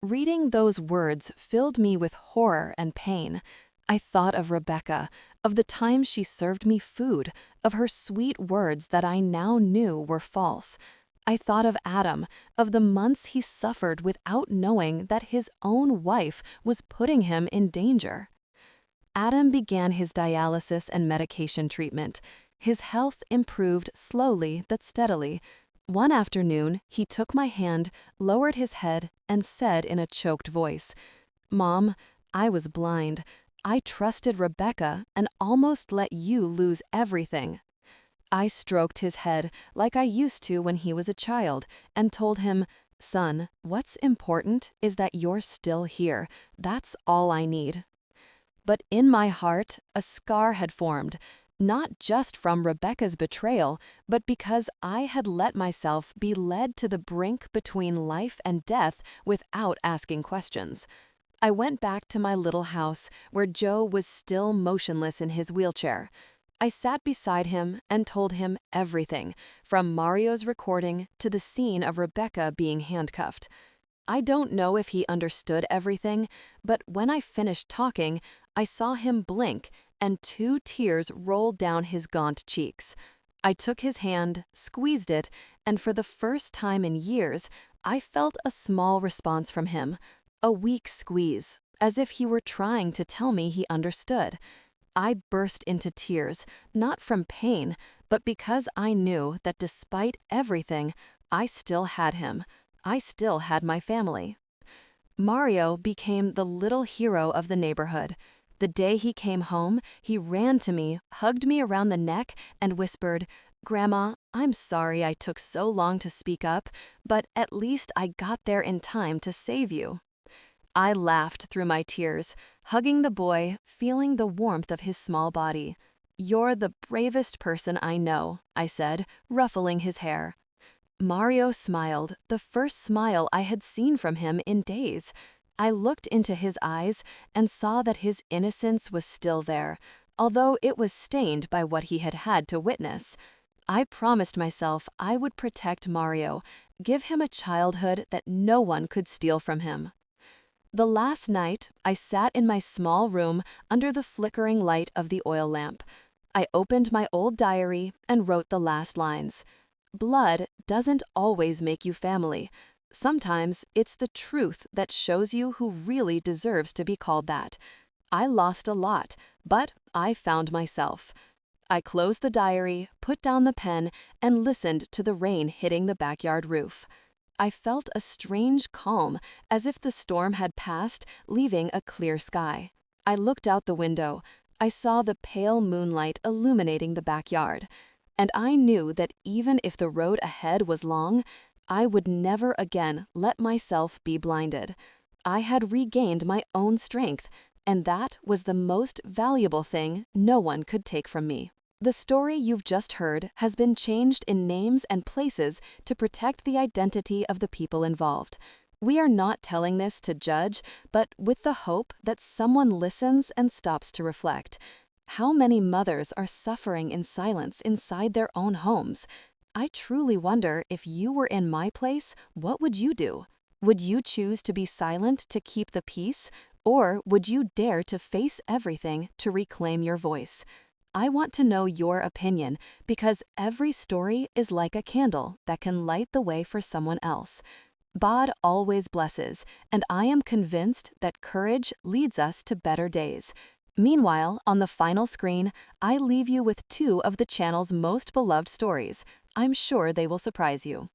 Reading those words filled me with horror and pain. I thought of Rebecca, of the times she served me food, of her sweet words that I now knew were false. I thought of Adam, of the months he suffered without knowing that his own wife was putting him in danger. Adam began his dialysis and medication treatment. His health improved slowly but steadily. One afternoon, he took my hand, lowered his head, and said in a choked voice, "Mom, I was blind. I trusted Rebecca and almost let you lose everything." I stroked his head like I used to when he was a child and told him, "Son, what's important is that you're still here. That's all I need." But in my heart, a scar had formed, not just from Rebecca's betrayal, but because I had let myself be led to the brink between life and death without asking questions. I went back to my little house, where Joe was still motionless in his wheelchair. I sat beside him and told him everything, from Mario's recording to the scene of Rebecca being handcuffed. I don't know if he understood everything, but when I finished talking, I saw him blink, and 2 tears rolled down his gaunt cheeks. I took his hand, squeezed it, and for the first time in years, I felt a small response from him, a weak squeeze, as if he were trying to tell me he understood. I burst into tears, not from pain, but because I knew that despite everything, I still had him. I still had my family. Mario became the little hero of the neighborhood. The day he came home, he ran to me, hugged me around the neck, and whispered, "Grandma, I'm sorry I took so long to speak up, but at least I got there in time to save you." I laughed through my tears, hugging the boy, feeling the warmth of his small body. "You're the bravest person I know," I said, ruffling his hair. Mario smiled, the first smile I had seen from him in days. I looked into his eyes and saw that his innocence was still there, although it was stained by what he had had to witness. I promised myself I would protect Mario, give him a childhood that no one could steal from him. The last night, I sat in my small room under the flickering light of the oil lamp. I opened my old diary and wrote the last lines. Blood doesn't always make you family. Sometimes it's the truth that shows you who really deserves to be called that. I lost a lot, but I found myself. I closed the diary, put down the pen, and listened to the rain hitting the backyard roof. I felt a strange calm, as if the storm had passed, leaving a clear sky. I looked out the window. I saw the pale moonlight illuminating the backyard. And I knew that even if the road ahead was long, I would never again let myself be blinded. I had regained my own strength, and that was the most valuable thing no one could take from me. The story you've just heard has been changed in names and places to protect the identity of the people involved. We are not telling this to judge, but with the hope that someone listens and stops to reflect. How many mothers are suffering in silence inside their own homes? I truly wonder, if you were in my place, what would you do? Would you choose to be silent to keep the peace, or would you dare to face everything to reclaim your voice? I want to know your opinion, because every story is like a candle that can light the way for someone else. God always blesses, and I am convinced that courage leads us to better days. Meanwhile, on the final screen, I leave you with two of the channel's most beloved stories. I'm sure they will surprise you.